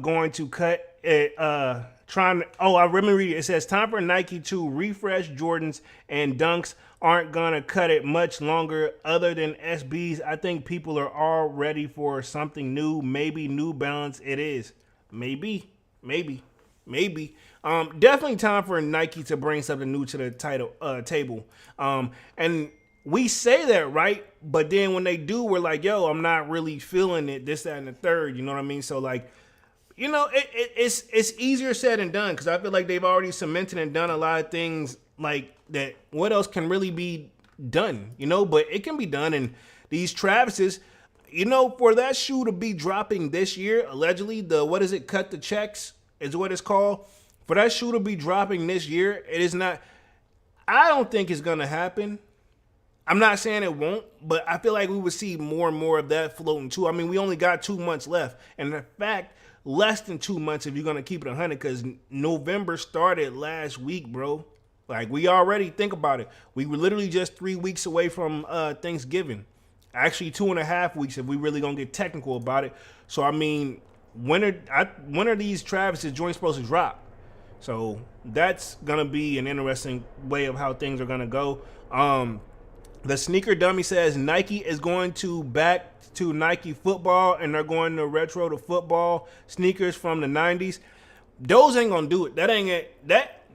going to cut it. I remember reading it. It says time for Nike to refresh Jordans and Dunks aren't gonna cut it much longer. Other than SBs, I think people are all ready for something new. Maybe New Balance. It is. Maybe. Definitely time for Nike to bring something new to the table. And we say that, right? But then when they do, we're like, yo, I'm not really feeling it, this, that, and the third. You know what I mean? So, like, you know, it's easier said than done because I feel like they've already cemented and done a lot of things like that. What else can really be done? You know, but it can be done. And these Travises, you know, for that shoe to be dropping this year, allegedly, cut the checks is what it's called. For that shoe to be dropping this year, it is not, I don't think it's going to happen. I'm not saying it won't, but I feel like we would see more and more of that floating too. I mean, we only got 2 months left. And in fact, less than 2 months if you're going to keep it 100 because November started last week, bro. Like, we already, think about it. We were literally just 3 weeks away from Thanksgiving. Actually, 2.5 weeks if we really going to get technical about it. So, I mean, when are these Travis's joints supposed to drop? So, that's going to be an interesting way of how things are going to go. The Sneaker Dummy says Nike is going to back to Nike football and they're going to retro to football sneakers from the 90s. Those ain't going to do it.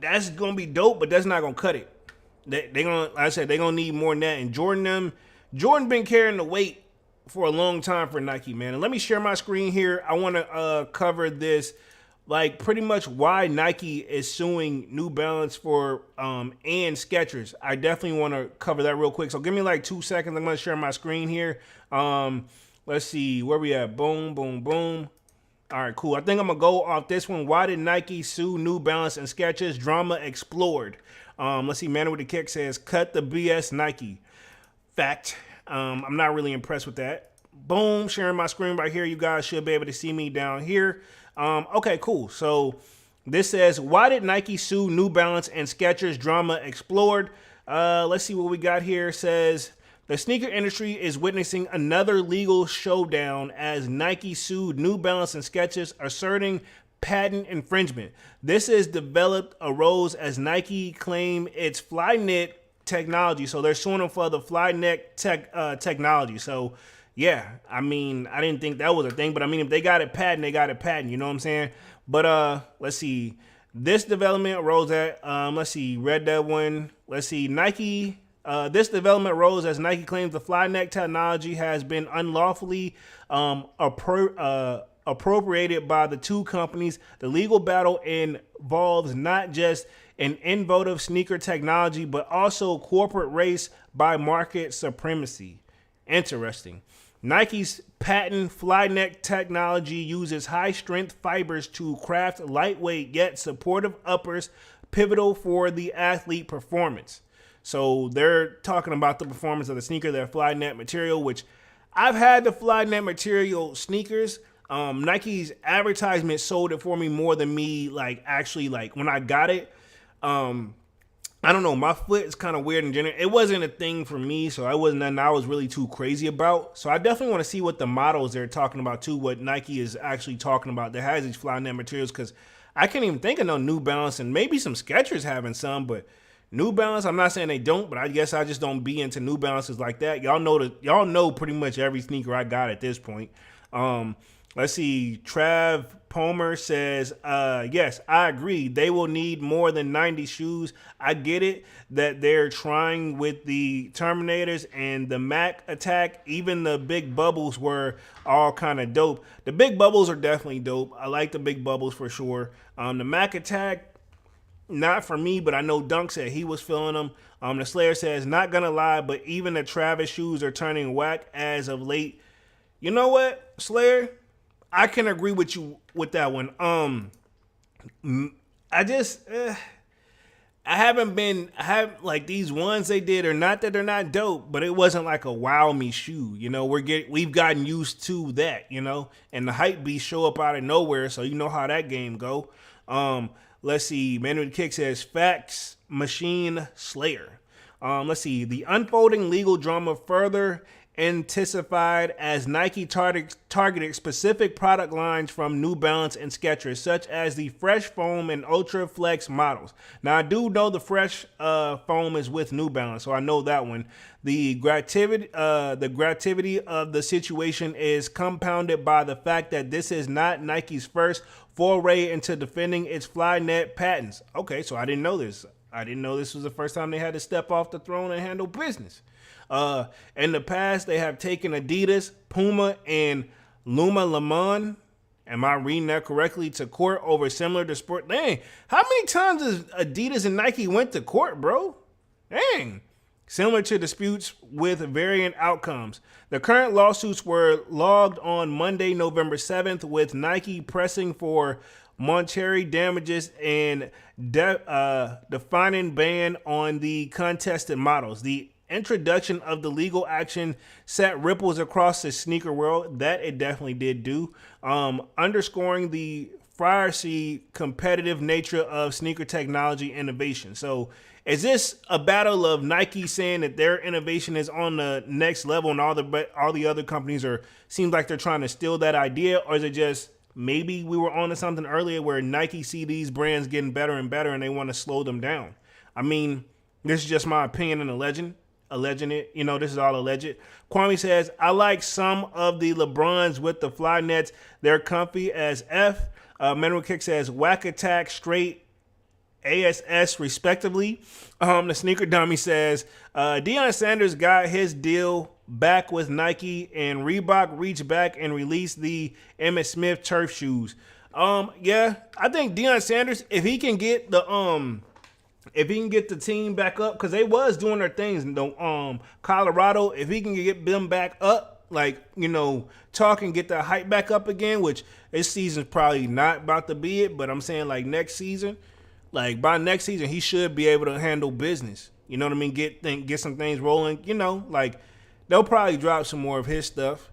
That's going to be dope, but that's not going to cut it. They going to, like I said, they're going to need more than that. And Jordan been carrying the weight for a long time for Nike, man. And let me share my screen here. I want to cover this, like, pretty much why Nike is suing New Balance for and Skechers. I definitely want to cover that real quick. So give me like 2 seconds. I'm going to share my screen here. Let's see where we at. Boom, boom, boom. All right, cool. I think I'm going to go off this one. Why did Nike sue New Balance and Skechers? Drama explored. Let's see. Man with the kick says, cut the BS Nike. Fact. I'm not really impressed with that. Boom, sharing my screen right here. You guys should be able to see me down here. Okay, cool. So this says, why did Nike sue New Balance and Skechers? Drama explored. Let's see what we got here. It says, the sneaker industry is witnessing another legal showdown as Nike sued New Balance and Skechers, asserting patent infringement. This is developed arose as Nike claimed its Flyknit technology. So they're suing them for the Flyknit technology. So yeah, I mean, I didn't think that was a thing, but I mean, if they got it patent, they got it patent. You know what I'm saying? But let's see. This development arose at let's see, read that one. Let's see, Nike. This development arose as Nike claims the Flyknit technology has been unlawfully appropriated by the two companies. The legal battle involves not just an innovative sneaker technology, but also corporate race by market supremacy. Interesting. Nike's patent Flyknit technology uses high-strength fibers to craft lightweight yet supportive uppers, pivotal for the athlete performance. So they're talking about the performance of the sneaker, their Flyknit material, which I've had the Flyknit material sneakers. Nike's advertisement sold it for me more than me, like, actually, like, when I got it. I don't know, my foot is kind of weird in general. It wasn't a thing for me, so it wasn't nothing I was really too crazy about. So I definitely want to see what the models they're talking about too, what Nike is actually talking about that has these Flyknit materials, because I can't even think of no New Balance, and maybe some Skechers having some, but New Balance, I'm not saying they don't, but I guess I just don't be into New Balances like that. Y'all know pretty much every sneaker I got at this point. Let's see. Trav Palmer says, yes, I agree. They will need more than 90 shoes. I get it that they're trying with the Terminators and the Mac Attack. Even the big bubbles were all kind of dope. The big bubbles are definitely dope. I like the big bubbles for sure. The Mac Attack, not for me, but I know Dunk said he was feeling them. The Slayer says, not gonna lie, but even the Travis shoes are turning whack as of late. You know what, Slayer? I can agree with you with that one. I have like these ones they did, are not that they're not dope, but it wasn't like a wow me shoe. You know, we've gotten used to that, you know, and the hype beasts show up out of nowhere, so you know how that game go. Let's see, Man with the Kick says facts machine Slayer. Let's see, the unfolding legal drama further intensified as Nike targeted specific product lines from New Balance and Skechers, such as the Fresh Foam and Ultra Flex models. Now, I do know the Fresh Foam is with New Balance, so I know that one. The gravity of the situation is compounded by the fact that this is not Nike's first foray into defending its Flyknit patents. Okay, so I didn't know this. I didn't know this was the first time they had to step off the throne and handle business. In the past, they have taken Adidas, Puma, and Lululemon, am I reading that correctly, to court over similar to sport. Dang, how many times has Adidas and Nike went to court, bro? Dang. Similar to disputes with varying outcomes. The current lawsuits were logged on Monday, November 7th, with Nike pressing for monetary damages and defining ban on the contested models. The introduction of the legal action set ripples across the sneaker world. That it definitely did do, underscoring the fiercely competitive nature of sneaker technology innovation. So is this a battle of Nike saying that their innovation is on the next level and all the other companies seems like they're trying to steal that idea, or is it just maybe we were on to something earlier where Nike see these brands getting better and better and they want to slow them down? I mean, this is just my opinion and alleging it. You know, this is all alleged. Kwame says, I like some of the LeBrons with the Flyknits. They're comfy as F. Mineral Kick says, Whack Attack, Straight, ASS, respectively. The Sneaker Dummy says, Deion Sanders got his deal back with Nike, and Reebok reached back and released the Emmitt Smith turf shoes. Yeah, I think Deion Sanders, if he can get the team back up, because they was doing their things in the Colorado, if he can get them back up, like, you know, talk and get the hype back up again, which this season's probably not about to be it, but I'm saying like next season, like by next season, he should be able to handle business. You know what I mean? Get some things rolling, you know, like they'll probably drop some more of his stuff,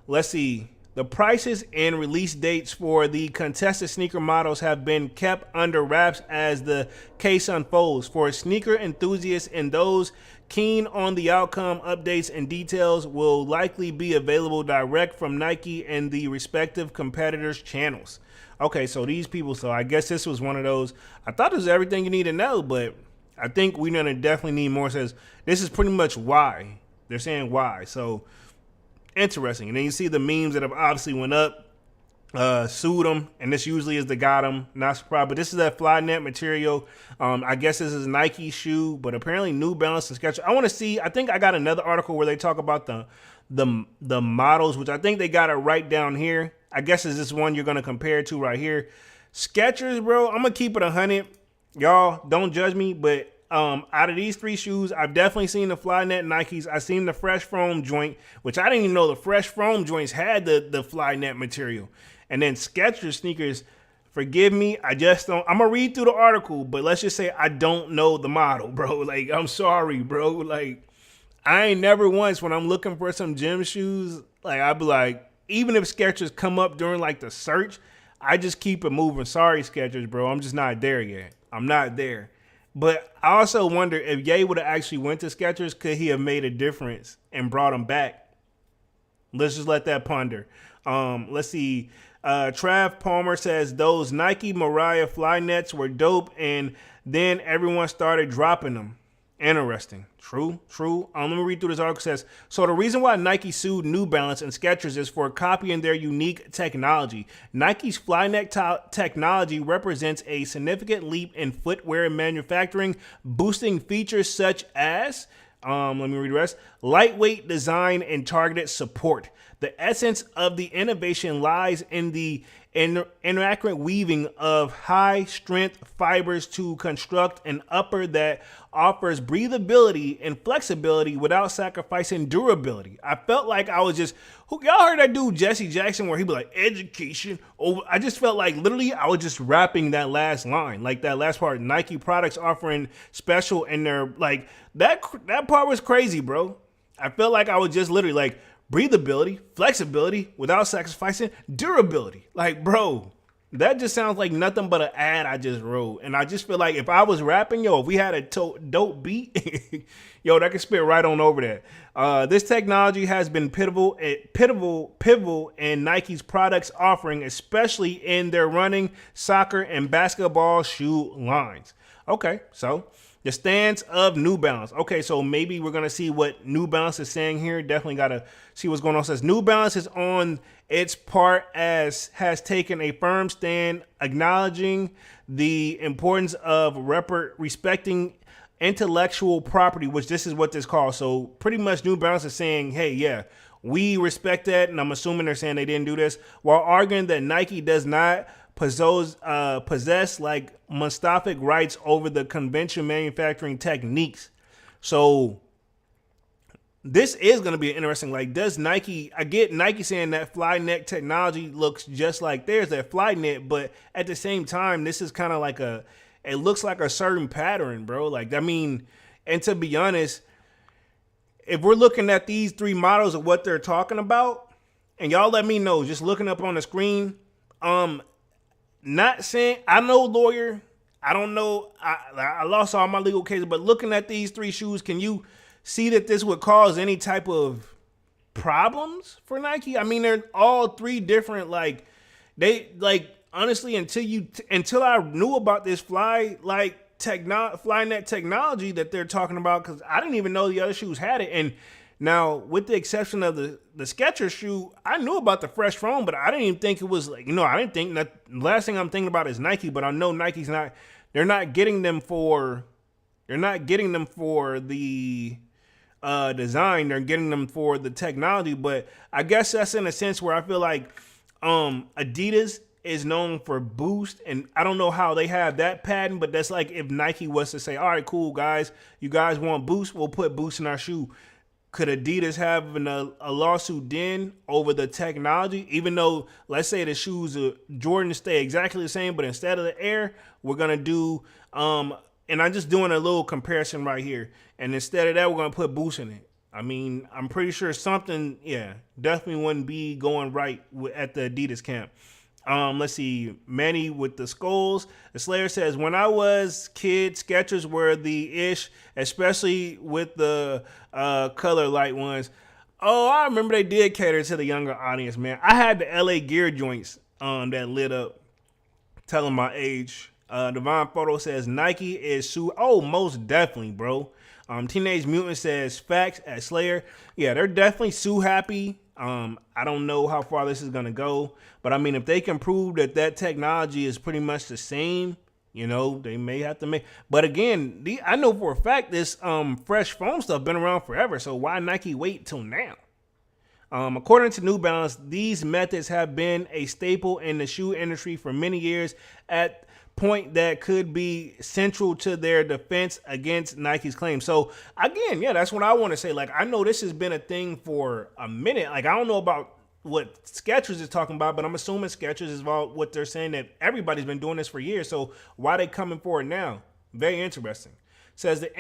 Let's see. The prices and release dates for the contested sneaker models have been kept under wraps as the case unfolds. For sneaker enthusiasts and those keen on the outcome, updates and details will likely be available direct from Nike and the respective competitors' channels. Okay, so these people, so I guess this was one of those. I thought this was everything you need to know, but I think we're gonna definitely need more. It says this is pretty much why. They're saying why. So interesting. And then you see the memes that have obviously went up, sued them, and this usually is the got them. Not surprised, but this is that Flyknit material. I guess this is Nike shoe, but apparently New Balance and Skechers. I want to see. I think I got another article where they talk about the models, which I think they got it right down here. I guess is this one you're gonna compare to right here. Skechers, bro. I'm gonna keep it 100. Y'all don't judge me, but out of these three shoes, I've definitely seen the Flyknit Nikes. I've seen the Fresh Foam joint, which I didn't even know the Fresh Foam joints had the Flyknit material. And then Skechers sneakers, forgive me, I just don't. I'm gonna read through the article, but let's just say I don't know the model, bro. Like, I'm sorry, bro. Like, I ain't never once when I'm looking for some gym shoes, like I'd be like, even if Skechers come up during like the search, I just keep it moving. Sorry, Skechers, bro. I'm just not there yet. I'm not there. But I also wonder if Ye would have actually went to Skechers, could he have made a difference and brought him back? Let's just let that ponder. Let's see. Trav Palmer says those Nike Mariah Flyknits were dope, and then everyone started dropping them. Interesting. True. Let me read through this article. It says, so the reason why Nike sued New Balance and Skechers is for copying their unique technology. Nike's Flyknit technology represents a significant leap in footwear manufacturing, boosting features such as, let me read the rest, lightweight design and targeted support. The essence of the innovation lies in the inaccurate weaving of high-strength fibers to construct an upper that offers breathability and flexibility without sacrificing durability. I felt like I was just, y'all heard that dude Jesse Jackson where he be like, education. Oh, I just felt like literally I was just rapping that last line, like that last part. Nike products offering special, and they're like, that part was crazy, bro. I felt like I was just literally like, breathability, flexibility without sacrificing durability. Like, bro, that just sounds like nothing but an ad I just wrote. And I just feel like if I was rapping, if we had a dope beat, that could spit right on over that. This technology has been pivotal in Nike's products offering, especially in their running, soccer, and basketball shoe lines. Okay, so the stance of New Balance. Okay, so maybe we're going to see what New Balance is saying here. Definitely got to see what's going on. It says New Balance is on its part as has taken a firm stand acknowledging the importance of respecting intellectual property, which this is what this calls. So pretty much New Balance is saying, hey, yeah, we respect that. And I'm assuming they're saying they didn't do this, while arguing that Nike does not possess like monopsonic rights over the conventional manufacturing techniques. So this is going to be interesting. Like, does Nike, I get Nike saying that Flyknit technology looks just like theirs, that Flyknit, but at the same time, this is kind of like it looks like a certain pattern, bro. Like, I mean, and to be honest, if we're looking at these three models of what they're talking about, and y'all let me know, just looking up on the screen, not saying, I know lawyer, I don't know, I lost all my legal cases, but looking at these three shoes, can you see that this would cause any type of problems for Nike? I mean, they're all three different, like, they, like, honestly, until I knew about this Flyknit technology that they're talking about, because I didn't even know the other shoes had it. And now, with the exception of the Skechers shoe, I knew about the Fresh Foam, but I didn't even think it was like, I didn't think that. The last thing I'm thinking about is Nike, but I know Nike's not. They're not getting them for the design. They're getting them for the technology. But I guess that's in a sense where I feel like Adidas is known for Boost, and I don't know how they have that patent, but that's like if Nike was to say, all right, cool, guys, you guys want Boost, we'll put Boost in our shoe. Could Adidas have a lawsuit then over the technology? Even though, let's say the shoes, Jordan stay exactly the same, but instead of the Air, we're going to do, and I'm just doing a little comparison right here. And instead of that, we're going to put Boost in it. I mean, I'm pretty sure something, definitely wouldn't be going right at the Adidas camp. Let's see, Manny with the skulls. The Slayer says, when I was kid, Skechers were the ish, especially with the color light ones. Oh, I remember they did cater to the younger audience, man. I had the LA Gear joints that lit up, telling my age. Divine Photo says Nike is Oh, most definitely, bro. Teenage Mutant says facts at Slayer. Yeah, they're definitely Sue happy. I don't know how far this is gonna go, but I mean, if they can prove that technology is pretty much the same, they may have to make. But again, I know for a fact this fresh foam stuff been around forever. So why Nike wait till now? According to New Balance, these methods have been a staple in the shoe industry for many years, at point that could be central to their defense against Nike's claim. So again, that's what I want to say. Like, I know this has been a thing for a minute. Like, I don't know about what Skechers is talking about, but I'm assuming Skechers is about what they're saying, that everybody's been doing this for years. So why are they coming for it now? Very interesting. Says the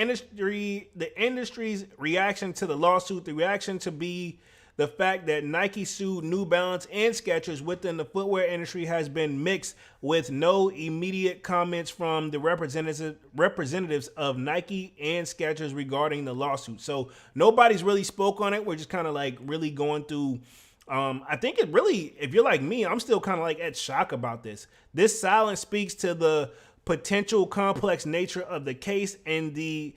industry's reaction to the lawsuit, the reaction to be the fact that Nike sued New Balance and Skechers within the footwear industry has been mixed, with no immediate comments from the representatives of Nike and Skechers regarding the lawsuit. So nobody's really spoke on it. We're just kind of like really going through. I think it really, if you're like me, I'm still kind of like at shock about this. This silence speaks to the potential complex nature of the case and the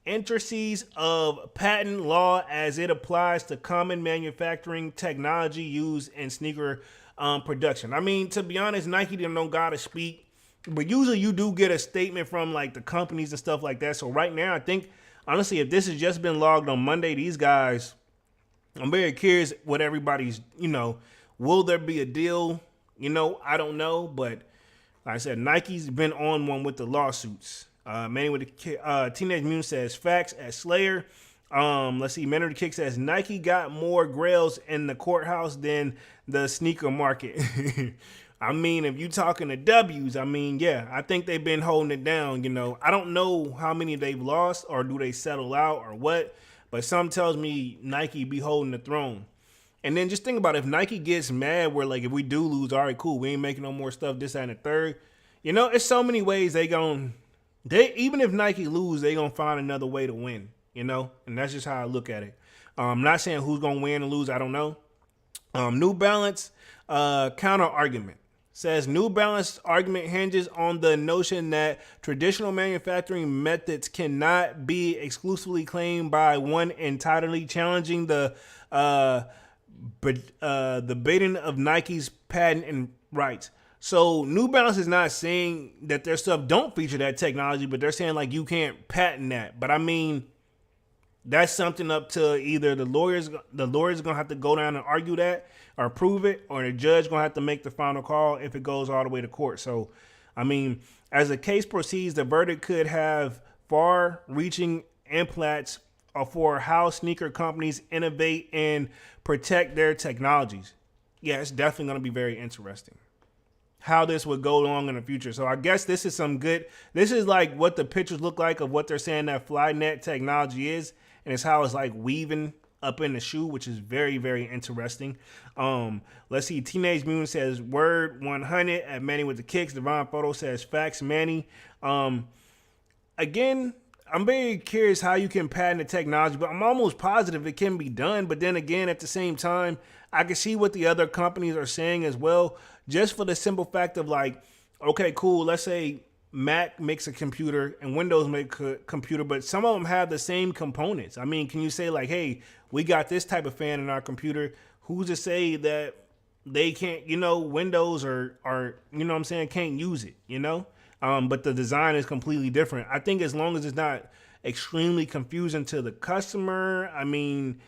intricacies of patent law as it applies to common manufacturing technology used in sneaker production. I mean, to be honest, Nike don't gotta speak, but usually you do get a statement from like the companies and stuff like that. So right now, I think honestly, if this has just been logged on Monday, these guys, I'm very curious what everybody's, will there be a deal? I don't know, but like I said, Nike's been on one with the lawsuits. Manny with the Teenage Mutant says facts at Slayer. Let's see. Manny with the Kick says Nike got more grails in the courthouse than the sneaker market. I mean, if you talking to W's, I mean, I think they've been holding it down. I don't know how many they've lost, or do they settle out, or what, but some tells me Nike be holding the throne. And then just think about it, if Nike gets mad where like, if we do lose, all right, cool, we ain't making no more stuff, this, that, and the third. It's so many ways even if Nike lose, they gonna find another way to win, and that's just how I look at it. I'm not saying who's gonna win or lose, I don't know. New Balance counter argument says New Balance argument hinges on the notion that traditional manufacturing methods cannot be exclusively claimed by one entirely, challenging the bidding of Nike's patent and rights. So New Balance is not saying that their stuff don't feature that technology, but they're saying like you can't patent that. But I mean, that's something up to either the lawyers. The lawyers are gonna have to go down and argue that or prove it, or the judge gonna have to make the final call if it goes all the way to court. So, I mean, as the case proceeds, the verdict could have far-reaching impacts for how sneaker companies innovate and protect their technologies. Yeah, it's definitely gonna be very interesting how this would go along in the future. So I guess this is this is like what the pictures look like of what they're saying that Flyknit technology is, and it's how it's like weaving up in the shoe, which is very, very interesting. Let's see. Teenage Mutant says word 100 at Manny with the Kicks. Divine Photo says facts, Manny. Again, I'm very curious how you can patent the technology, but I'm almost positive it can be done. But then again, at the same time, I can see what the other companies are saying as well, just for the simple fact of like, okay, cool. Let's say Mac makes a computer and Windows make a computer, but some of them have the same components. I mean, can you say like, hey, we got this type of fan in our computer? Who's to say that they can't, Windows or what I'm saying, can't use it, but the design is completely different. I think as long as it's not extremely confusing to the customer, I mean,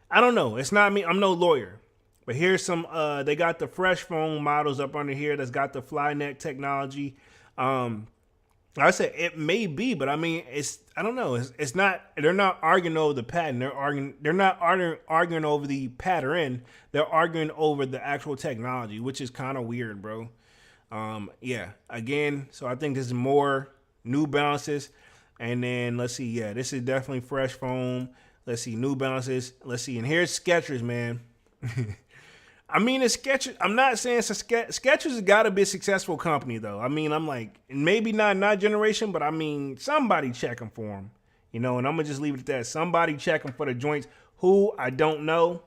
I don't know. It's not me. I'm no lawyer. But here's some, they got the fresh foam models up under here that's got the Flyknit technology. I said it may be, but I mean, I don't know. It's not, they're not arguing over the patent. They're not arguing over the pattern. They're arguing over the actual technology, which is kind of weird, bro. Again, so I think this is more New Balances. And then let's see. Yeah, this is definitely fresh foam. Let's see, New Balances. Let's see, and here's Skechers, man. I mean, it's Skechers. I'm not saying Skechers has got to be a successful company, though. I mean, I'm like, maybe not generation, but I mean, somebody checking for them, and I'm gonna just leave it at that. Somebody checking for the joints. Who, I don't know,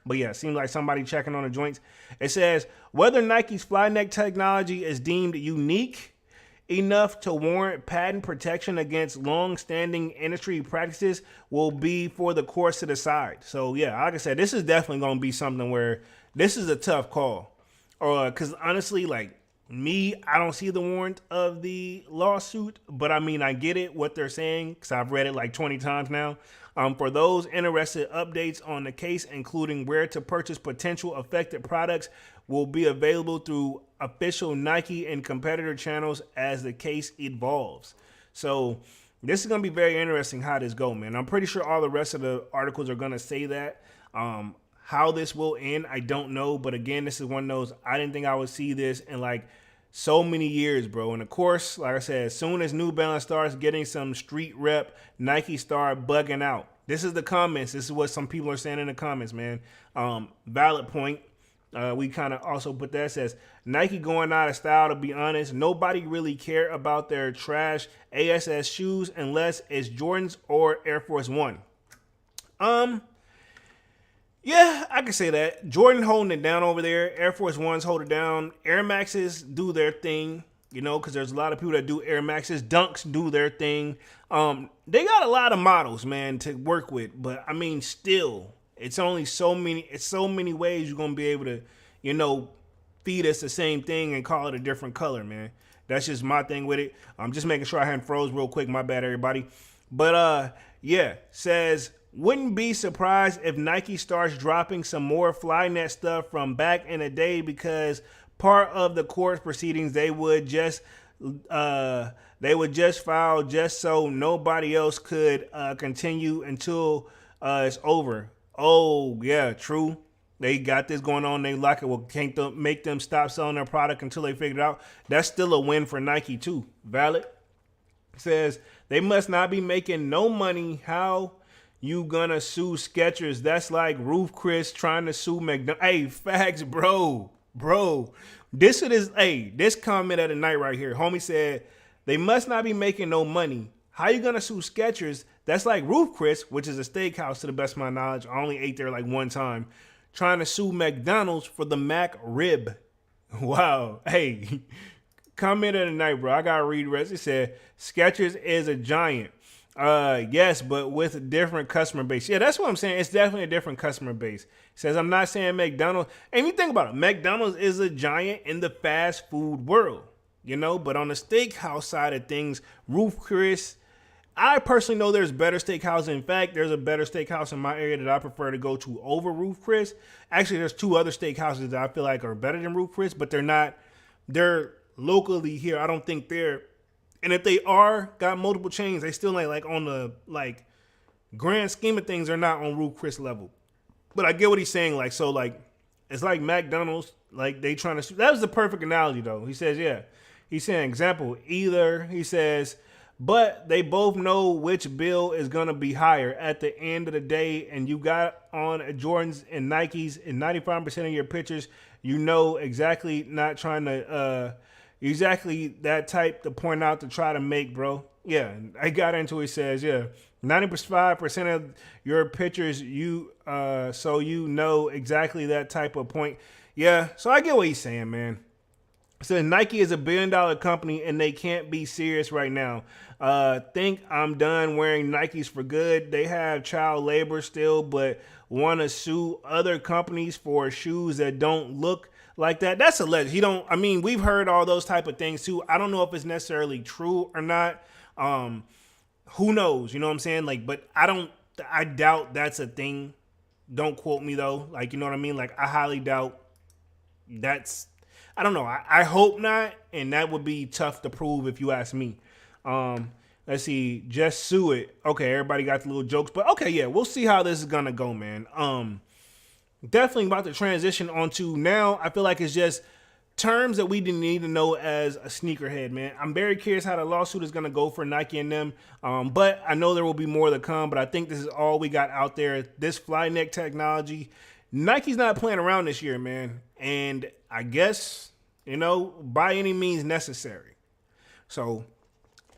but yeah, it seems like somebody checking on the joints. It says whether Nike's Flyneck technology is deemed unique enough to warrant patent protection against long-standing industry practices will be for the courts to decide. So yeah, like I said, this is definitely going to be something where this is a tough call. Or because honestly, like me, I don't see the warrant of the lawsuit, but I mean, I get it what they're saying because I've read it like 20 times now. For those interested, updates on the case, including where to purchase potential affected products, will be available through official Nike and competitor channels as the case evolves. So this is going to be very interesting how this go, man. I'm pretty sure all the rest of the articles are going to say that. How this will end, I don't know. But again, this is one of those, I didn't think I would see this in like so many years, bro. And of course, like I said, as soon as New Balance starts getting some street rep, Nike start bugging out. This is the comments. This is what some people are saying in the comments, man. Valid point. We kind of also put that, says Nike going out of style, to be honest. Nobody really care about their trash ASS shoes unless it's Jordans or Air Force One. Yeah, I can say that. Jordan holding it down over there. Air Force Ones hold it down. Air Maxes do their thing, because there's a lot of people that do Air Maxes. Dunks do their thing. They got a lot of models, man, to work with. But, I mean, still, it's only so many ways you're going to be able to, feed us the same thing and call it a different color, man. That's just my thing with it. I'm just making sure I hadn't froze real quick. My bad, everybody. But, yeah, says, wouldn't be surprised if Nike starts dropping some more Flynet stuff from back in the day because part of the court proceedings they would just file just so nobody else could continue until it's over. Oh yeah, true. They got this going on. They like it. Well, can't make them stop selling their product until they figure it out. That's still a win for Nike too. Valid. Says they must not be making no money. How you gonna sue Skechers? That's like Roof Chris trying to sue McDonald's. Hey, facts, bro. This comment of the night right here. Homie said, they must not be making no money. How you gonna sue Skechers? That's like Roof Chris, which is a steakhouse to the best of my knowledge. I only ate there like one time. Trying to sue McDonald's for the Mac rib. Wow. Hey, comment of the night, bro. I gotta read the rest. It said, Skechers is a giant. Yes, but with a different customer base. Yeah, that's what I'm saying. It's definitely a different customer base. It says, I'm not saying McDonald's. And you think about it, McDonald's is a giant in the fast food world, but on the steakhouse side of things, Roof Chris, I personally know there's better steakhouse. In fact, there's a better steakhouse in my area that I prefer to go to over Roof Chris. Actually, there's two other steakhouses that I feel like are better than Roof Chris, but they're locally here. I don't think they're, and if they got multiple chains, they still ain't like on the grand scheme of things, they're not on Roof Chris level. But I get what he's saying. It's like McDonald's, they trying to. That was the perfect analogy though. He says, yeah. He's saying example, either he says, but they both know which bill is gonna be higher at the end of the day, and you got on Jordans and Nikes in 95% of your pictures. Exactly, not trying to. Exactly that type to point out to try to make, bro. Yeah, I got into it. Says, yeah, 95% of your pictures, so exactly that type of point. Yeah, so I get what he's saying, man. So Nike is $1 billion company and they can't be serious right now. Think I'm done wearing Nikes for good. They have child labor still, but want to sue other companies for shoes that don't look like that. That's alleged. We've heard all those type of things too. I don't know if it's necessarily true or not. Who knows? You know what I'm saying? But I doubt that's a thing. Don't quote me though. You know what I mean? I highly doubt that's, I don't know. I hope not. And that would be tough to prove if you ask me. Let's see. Just sue it. Okay. Everybody got the little jokes, but okay. Yeah. We'll see how this is going to go, man. Definitely about to transition onto now. I feel like it's just terms that we didn't need to know as a sneakerhead, man. I'm very curious how the lawsuit is going to go for Nike and them. But I know there will be more to come, but I think this is all we got out there. This fly neck technology, Nike's not playing around this year, man. And I guess, by any means necessary. So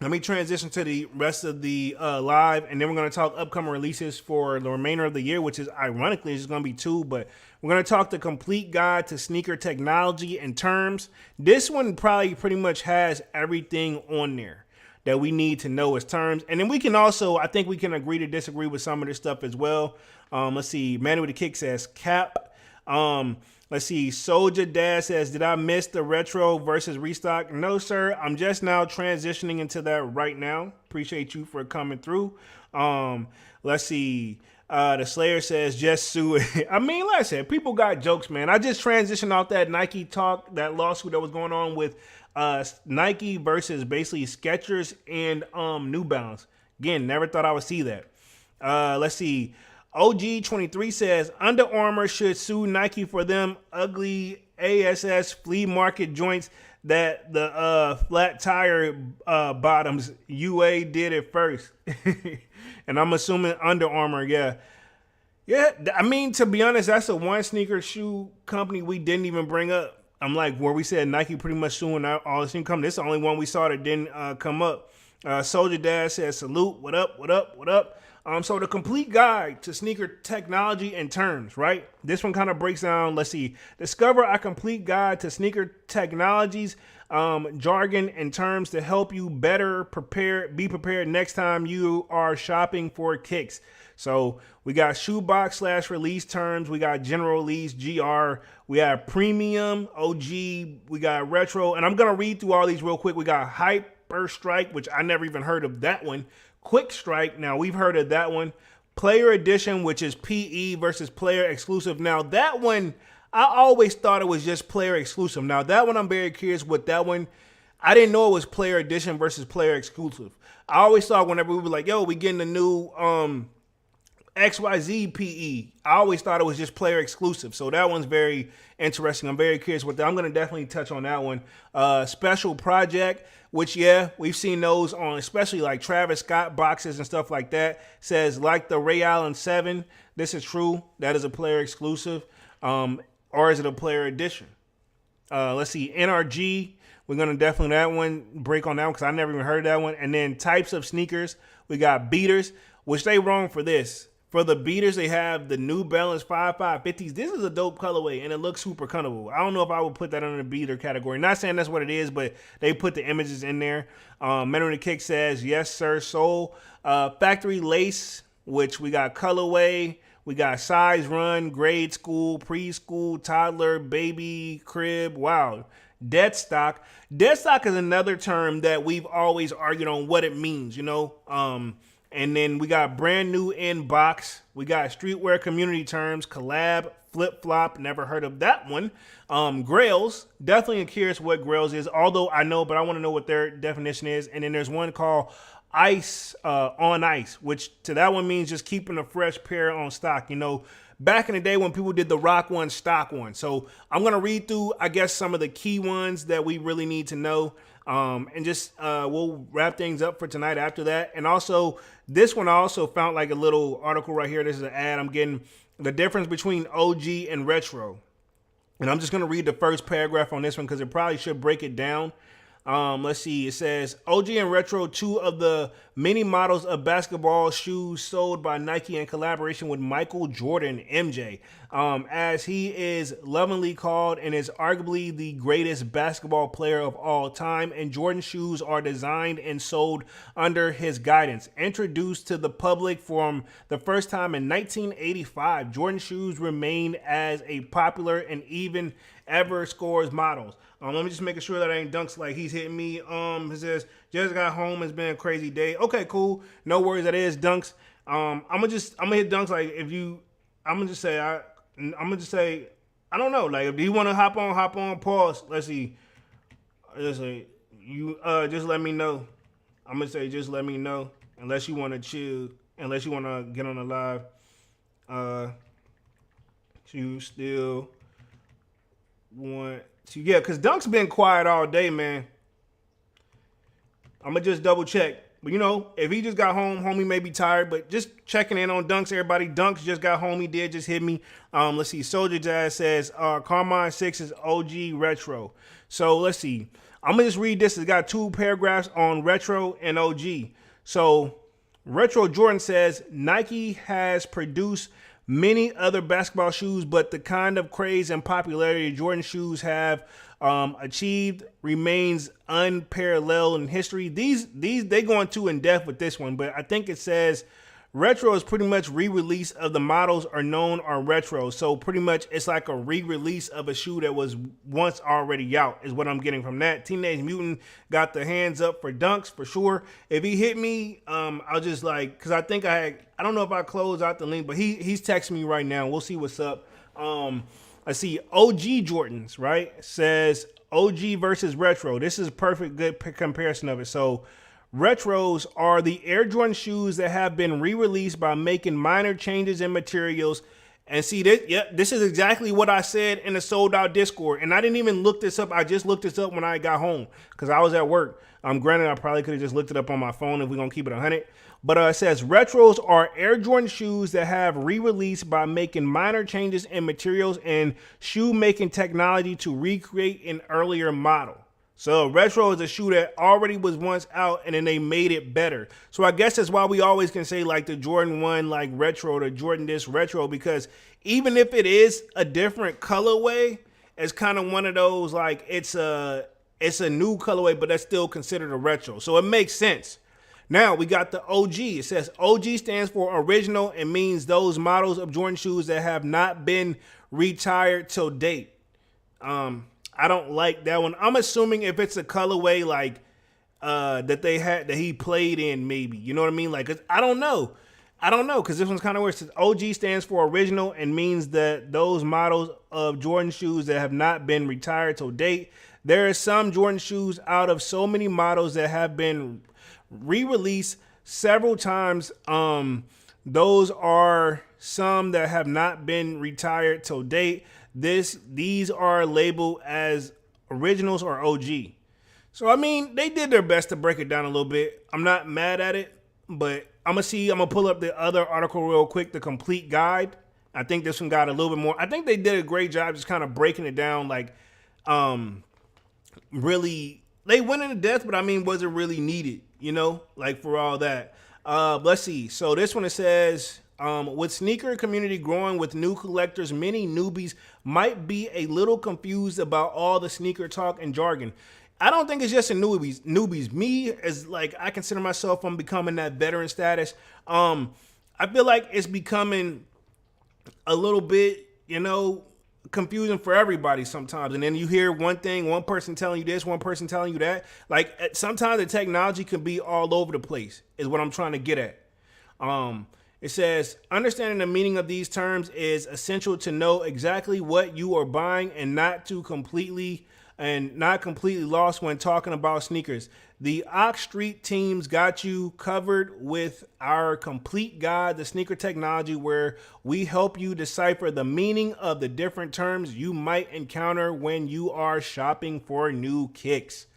let me transition to the rest of the live, and then we're going to talk upcoming releases for the remainder of the year, which is ironically is going to be 2, but we're going to talk the complete guide to sneaker technology and terms. This one probably pretty much has everything on there that we need to know as terms. And then we can also, I think we can agree to disagree with some of this stuff as well. Let's see. Manny with the Kick says cap. Let's see. Soldier Dad says, did I miss the retro versus restock? No, sir. I'm just now transitioning into that right now. Appreciate you for coming through. Let's see. The Slayer says, just sue it. I mean, like I said, people got jokes, man. I just transitioned off that Nike talk, that lawsuit that was going on with Nike versus basically Skechers and New Balance. Again, never thought I would see that. Let's see. OG23 says, Under Armour should sue Nike for them ugly ASS flea market joints that the flat tire bottoms UA did it first. And I'm assuming Under Armour, yeah. Yeah, I mean, to be honest, that's the one sneaker shoe company we didn't even bring up. I'm like, where we said Nike pretty much suing all the sneaker companies. This is the only one we saw that didn't come up. Soldier Dad says, salute, what up, what up, what up? So the complete guide to sneaker technology and terms, right? This one kind of breaks down, let's see, discover a complete guide to sneaker technologies, jargon, and terms to help you better be prepared next time you are shopping for kicks. So we got shoebox / release terms. We got general release, GR. We have premium, OG. We got retro. And I'm going to read through all these real quick. We got Hyper Strike, which I never even heard of that one. Quick Strike, now we've heard of that one. Player Edition, which is PE versus player exclusive. Now that one, I always thought it was just player exclusive. Now that one, I'm very curious with that one. I didn't know it was Player Edition versus player exclusive. I always thought whenever we were like, yo, we getting the new XYZ PE, I always thought it was just player exclusive. So that one's very interesting. I'm very curious with that. I'm going to definitely touch on that one. Special Project, which, yeah, we've seen those on especially like Travis Scott boxes and stuff like that. Says like the Ray Allen 7. This is true. That is a player exclusive. Or is it a player edition? Let's see. NRG. We're going to definitely that one break on that one because I never even heard of that one. And then types of sneakers. We got beaters, which they wrong for this. For the beaters, they have the New Balance 5550s. This is a dope colorway, and it looks super comfortable. I don't know if I would put that under the beater category. Not saying that's what it is, but they put the images in there. Men on the Kick says, yes, sir, soul. Factory Lace, which we got colorway. We got size run, grade school, preschool, toddler, baby, crib. Wow. Dead stock. Dead stock is another term that we've always argued on what it means, And then we got brand new in box. We got streetwear community terms, collab, flip flop. Never heard of that one. Grails. Definitely curious what Grails is. Although I know, but I want to know what their definition is. And then there's one called Ice on Ice, which to that one means just keeping a fresh pair on stock. Back in the day when people did the rock one, stock one. So I'm going to read through, I guess, some of the key ones that we really need to know. And just we'll wrap things up for tonight after that. And also, this one I also found like a little article right here. This is an ad. I'm getting the difference between OG and retro. And I'm just going to read the first paragraph on this one because it probably should break it down. Let's see. It says OG and retro, two of the many models of basketball shoes sold by Nike in collaboration with Michael Jordan, MJ, as he is lovingly called and is arguably the greatest basketball player of all time. And Jordan shoes are designed and sold under his guidance. Introduced to the public from the first time in 1985, Jordan shoes remain as a popular and even ever scores models. Let me just make sure that I ain't dunks like he's hitting me. It says just got home. It's been a crazy day. Okay, cool. No worries. That is dunks. I'm gonna hit dunks like if you. I'm gonna just say I don't know. Like if you want to hop on. Pause. Let's see. Just say you. Just let me know. I'm gonna say just let me know. Unless you want to chill. Unless you want to get on the live. You still want So yeah, because Dunk's been quiet all day, man. I'm going to just double check. But, you know, if he just got home, homie may be tired. But just checking in on Dunks, everybody. Dunks just got home. He did just hit me. Let's see. Soldier Jazz says, Carmine 6 is OG Retro. So, let's see. I'm going to just read this. It's got 2 paragraphs on Retro and OG. So, Retro Jordan says, Nike has produced many other basketball shoes, but the kind of craze and popularity Jordan shoes have achieved remains unparalleled in history. These they going too in depth with this one, but I think it says retro is pretty much re-release of the models are known on retro. So pretty much it's like a re-release of a shoe that was once already out is what I'm getting from that. Teenage Mutant got the hands up for Dunks for sure. If he hit me, I'll just like, cause I think I don't know if I closed out the link, but he's texting me right now. We'll see what's up. I see OG Jordans, right? Says OG versus retro. This is a perfect good comparison of it. So retros are the Air Jordan shoes that have been re-released by making minor changes in materials. And see, this is exactly what I said in the Sold Out Discord. And I didn't even look this up. I just looked this up when I got home because I was at work. Granted, I probably could have just looked it up on my phone if we're going to keep it 100. But it says retros are Air Jordan shoes that have re-released by making minor changes in materials and shoe-making technology to recreate an earlier model. So retro is a shoe that already was once out and then they made it better. So I guess that's why we always can say like the Jordan 1 like retro, the Jordan this retro, because even if it is a different colorway, it's kind of one of those like it's a new colorway, but that's still considered a retro. So it makes sense. Now we got the OG. It says OG stands for original and means those models of Jordan shoes that have not been retired till date. I don't like that one. I'm assuming if it's a colorway like that he played in, maybe. You know what I mean? Like I don't know. Because this one's kind of weird. It says OG stands for original and means that those models of Jordan shoes that have not been retired till date. There are some Jordan shoes out of so many models that have been re-released several times. Those are some that have not been retired till date. These are labeled as originals or OG. So I mean, they did their best to break it down a little bit. I'm not mad at it, but I'm gonna pull up the other article real quick, the complete guide. I think this one got a little bit more. I think they did a great job just kind of breaking it down, like really they went into depth, but I mean, was it really needed? You know, like for all that. Let's see. So this one, it says, with sneaker community growing with new collectors, many newbies might be a little confused about all the sneaker talk and jargon. I don't think it's just a newbies. Me, as like, I consider myself, I'm becoming that veteran status. I feel like it's becoming a little bit, you know, confusing for everybody sometimes. And then you hear one thing, one person telling you this, one person telling you that. Like sometimes the technology can be all over the place is what I'm trying to get at. It says, understanding the meaning of these terms is essential to know exactly what you are buying and not completely lost when talking about sneakers. The Ox Street teams got you covered with our complete guide, the sneaker technology, where we help you decipher the meaning of the different terms you might encounter when you are shopping for new kicks.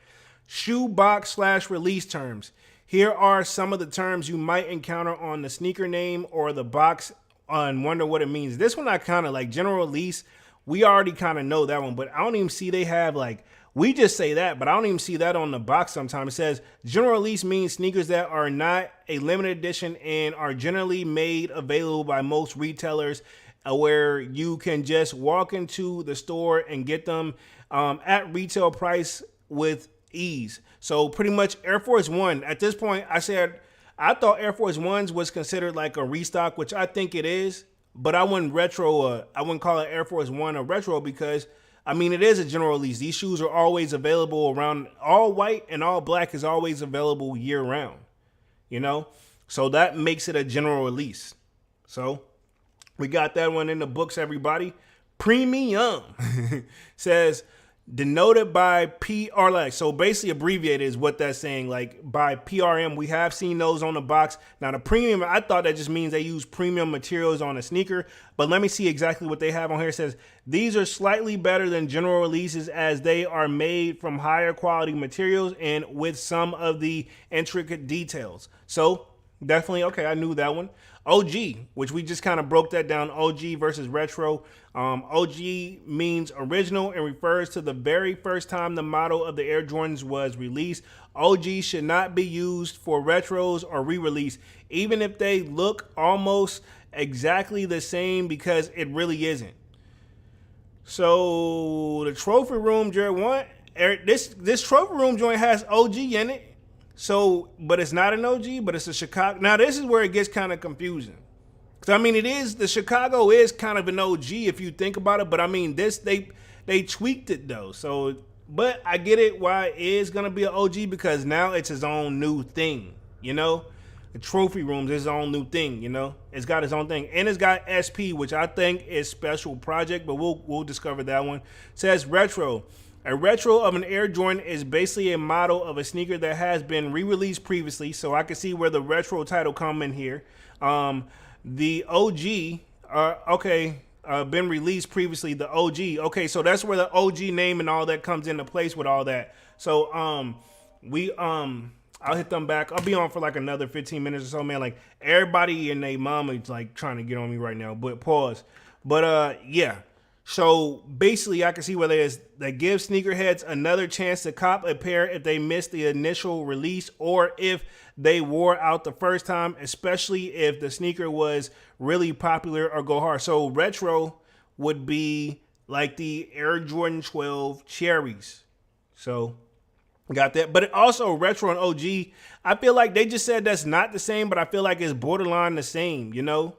Shoebox/release terms. Here are some of the terms you might encounter on the sneaker name or the box and wonder what it means. This one I kind of like. General release, we already kind of know that one, but I don't even see they have like, we just say that, but I don't even see that on the box sometimes. It says general release means sneakers that are not a limited edition and are generally made available by most retailers, where you can just walk into the store and get them at retail price with ease. So pretty much Air Force One, at this point, I thought Air Force Ones was considered like a restock, which I think it is, but I wouldn't call it Air Force One a retro because I mean, it is a general release. These shoes are always available around. All white and all black is always available year round, you know? So that makes it a general release. So we got that one in the books, everybody. Premium says, denoted by PR, like, so basically abbreviated is what that's saying, like by PRM. We have seen those on the box. Now the premium, I thought that just means they use premium materials on a sneaker, but let me see exactly what they have on here. It says these are slightly better than general releases as they are made from higher quality materials and with some of the intricate details. So definitely, okay, I knew that one. OG, which we just kind of broke that down, OG versus retro. OG means original and refers to the very first time the model of the Air Jordans was released. OG should not be used for retros or re-release, even if they look almost exactly the same, because it really isn't. So the trophy room, Jared, this trophy room joint has OG in it. So, but it's not an OG, but it's a Chicago. Now, this is where it gets kind of confusing. Because, I mean, the Chicago is kind of an OG if you think about it. But, I mean, they tweaked it, though. So, but I get it why it is going to be an OG, because now it's his own new thing, you know? The trophy rooms is his own new thing, you know? It's got its own thing. And it's got SP, which I think is special project, but we'll discover that one. It says retro. A retro of an Air Jordan is basically a model of a sneaker that has been re-released previously. So I can see where the retro title come in here. The OG, been released previously. The OG, okay, so that's where the OG name and all that comes into place with all that. So I'll hit them back. I'll be on for like another 15 minutes or so, man. Like everybody and their mama is like trying to get on me right now. But pause. But yeah. So basically, I can see where they give sneakerheads another chance to cop a pair if they missed the initial release or if they wore out the first time, especially if the sneaker was really popular or go hard. So retro would be like the Air Jordan 12 Cherries. So got that. But it also retro and OG, I feel like they just said that's not the same, but I feel like it's borderline the same, you know?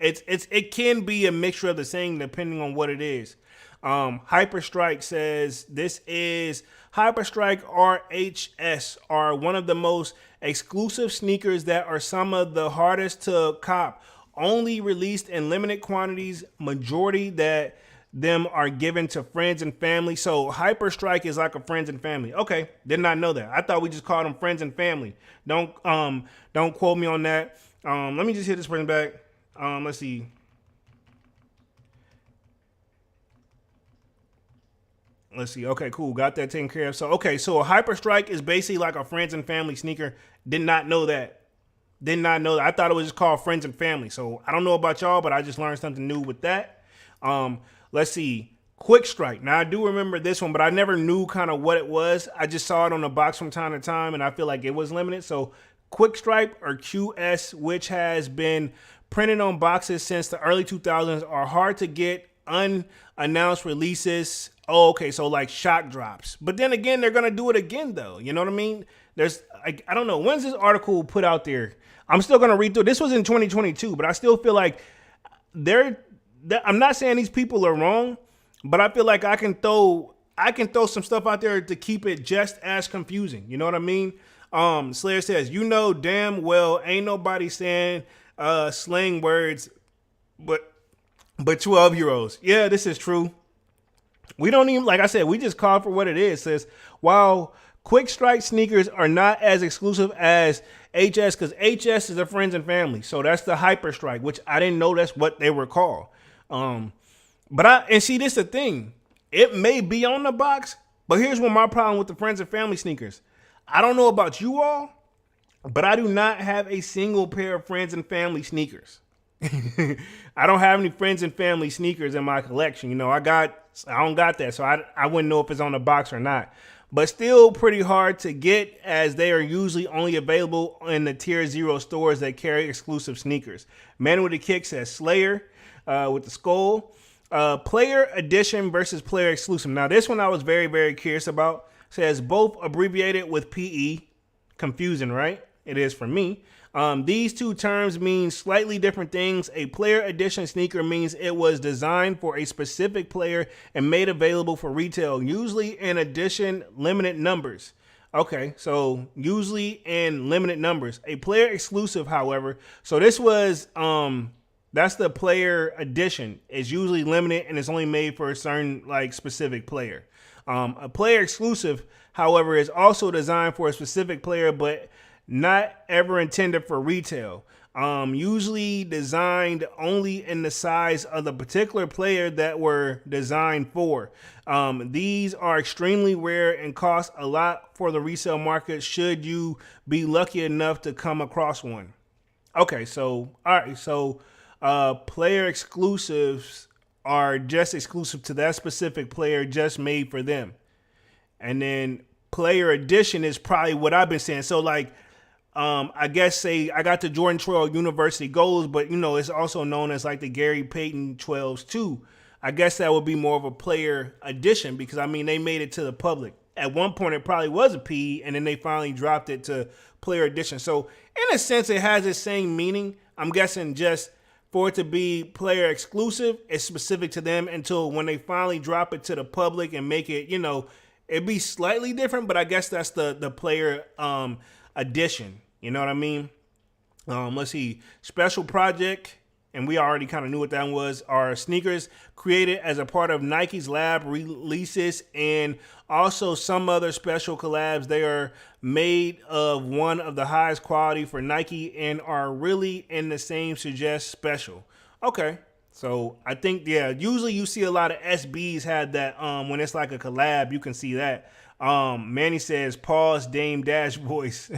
It can be a mixture of the same depending on what it is. Hyperstrike says this is Hyperstrike RHS are one of the most exclusive sneakers that are some of the hardest to cop. Only released in limited quantities. Majority that them are given to friends and family. So Hyperstrike is like a friends and family. Okay, did not know that. I thought we just called them friends and family. Don't quote me on that. Let me just hit this person back. Let's see. Okay, cool. Got that taken care of. So, okay, so a Hyperstrike is basically like a friends and family sneaker. Did not know that. I thought it was just called friends and family. So, I don't know about y'all, but I just learned something new with that. Let's see. Quick Strike. Now, I do remember this one, but I never knew kind of what it was. I just saw it on the box from time to time, and I feel like it was limited. So, Quick Stripe or QS, which has been printed on boxes since the early 2000s, are hard to get unannounced releases. Oh, okay, so like shock drops. But then again, they're gonna do it again, though. You know what I mean? There's, I don't know, when's this article put out there? I'm still gonna read through. This was in 2022, but I still feel like I'm not saying these people are wrong, but I feel like I can throw some stuff out there to keep it just as confusing. You know what I mean? Slayer says, you know damn well ain't nobody saying slang words, but 12-year-olds. Yeah, this is true. We don't even, like I said, we just call for what it is. It says, while Quick Strike sneakers are not as exclusive as HS, because HS is a friends and family. So that's the Hyper Strike, which I didn't know that's what they were called. And see, this is the thing. It may be on the box, but here's what my problem with the friends and family sneakers. I don't know about you all, but I do not have a single pair of friends and family sneakers. I don't have any friends and family sneakers in my collection. You know, I don't got that, so I wouldn't know if it's on the box or not. But still pretty hard to get, as they are usually only available in the tier 0 stores that carry exclusive sneakers. Man with the Kick says Slayer with the skull. Player edition versus player exclusive. Now this one I was very, very curious about. Says both abbreviated with PE. Confusing, right? It is for me. These two terms mean slightly different things. A player edition sneaker means it was designed for a specific player and made available for retail, usually in edition limited numbers. Okay, so usually in limited numbers. A player exclusive, however, so this was that's the player edition. It's usually limited and it's only made for a certain like specific player. A player exclusive, however, is also designed for a specific player, but not ever intended for retail. Usually designed only in the size of the particular player that were designed for. These are extremely rare and cost a lot for the resale market should you be lucky enough to come across one. Okay, so all right, so player exclusives are just exclusive to that specific player, just made for them. And then player edition is probably what I've been saying. So like, I guess say I got the Jordan 12 University Goals, but it's also known as like the Gary Payton 12s too. I guess that would be more of a player edition because they made it to the public. At one point it probably was a P, and then they finally dropped it to player edition. So in a sense it has the same meaning. I'm guessing just for it to be player exclusive, it's specific to them until when they finally drop it to the public and make it, it'd be slightly different, but I guess that's the player edition. You know what I mean? Let's see. Special project, and we already kind of knew what that was, are sneakers created as a part of Nike's lab releases and also some other special collabs. They are made of one of the highest quality for Nike and are really in the same suggest special. Okay. So I think, yeah, usually you see a lot of SBs had that when it's like a collab, you can see that. Manny says, pause, Dame Dash voice.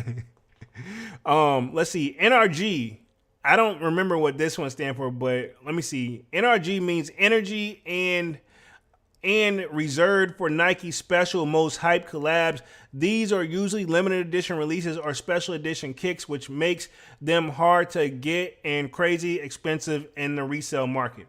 Let's see. NRG. I don't remember what this one stands for, but let me see. NRG means energy and reserved for Nike special most hype collabs. These are usually limited edition releases or special edition kicks, which makes them hard to get and crazy expensive in the resale market.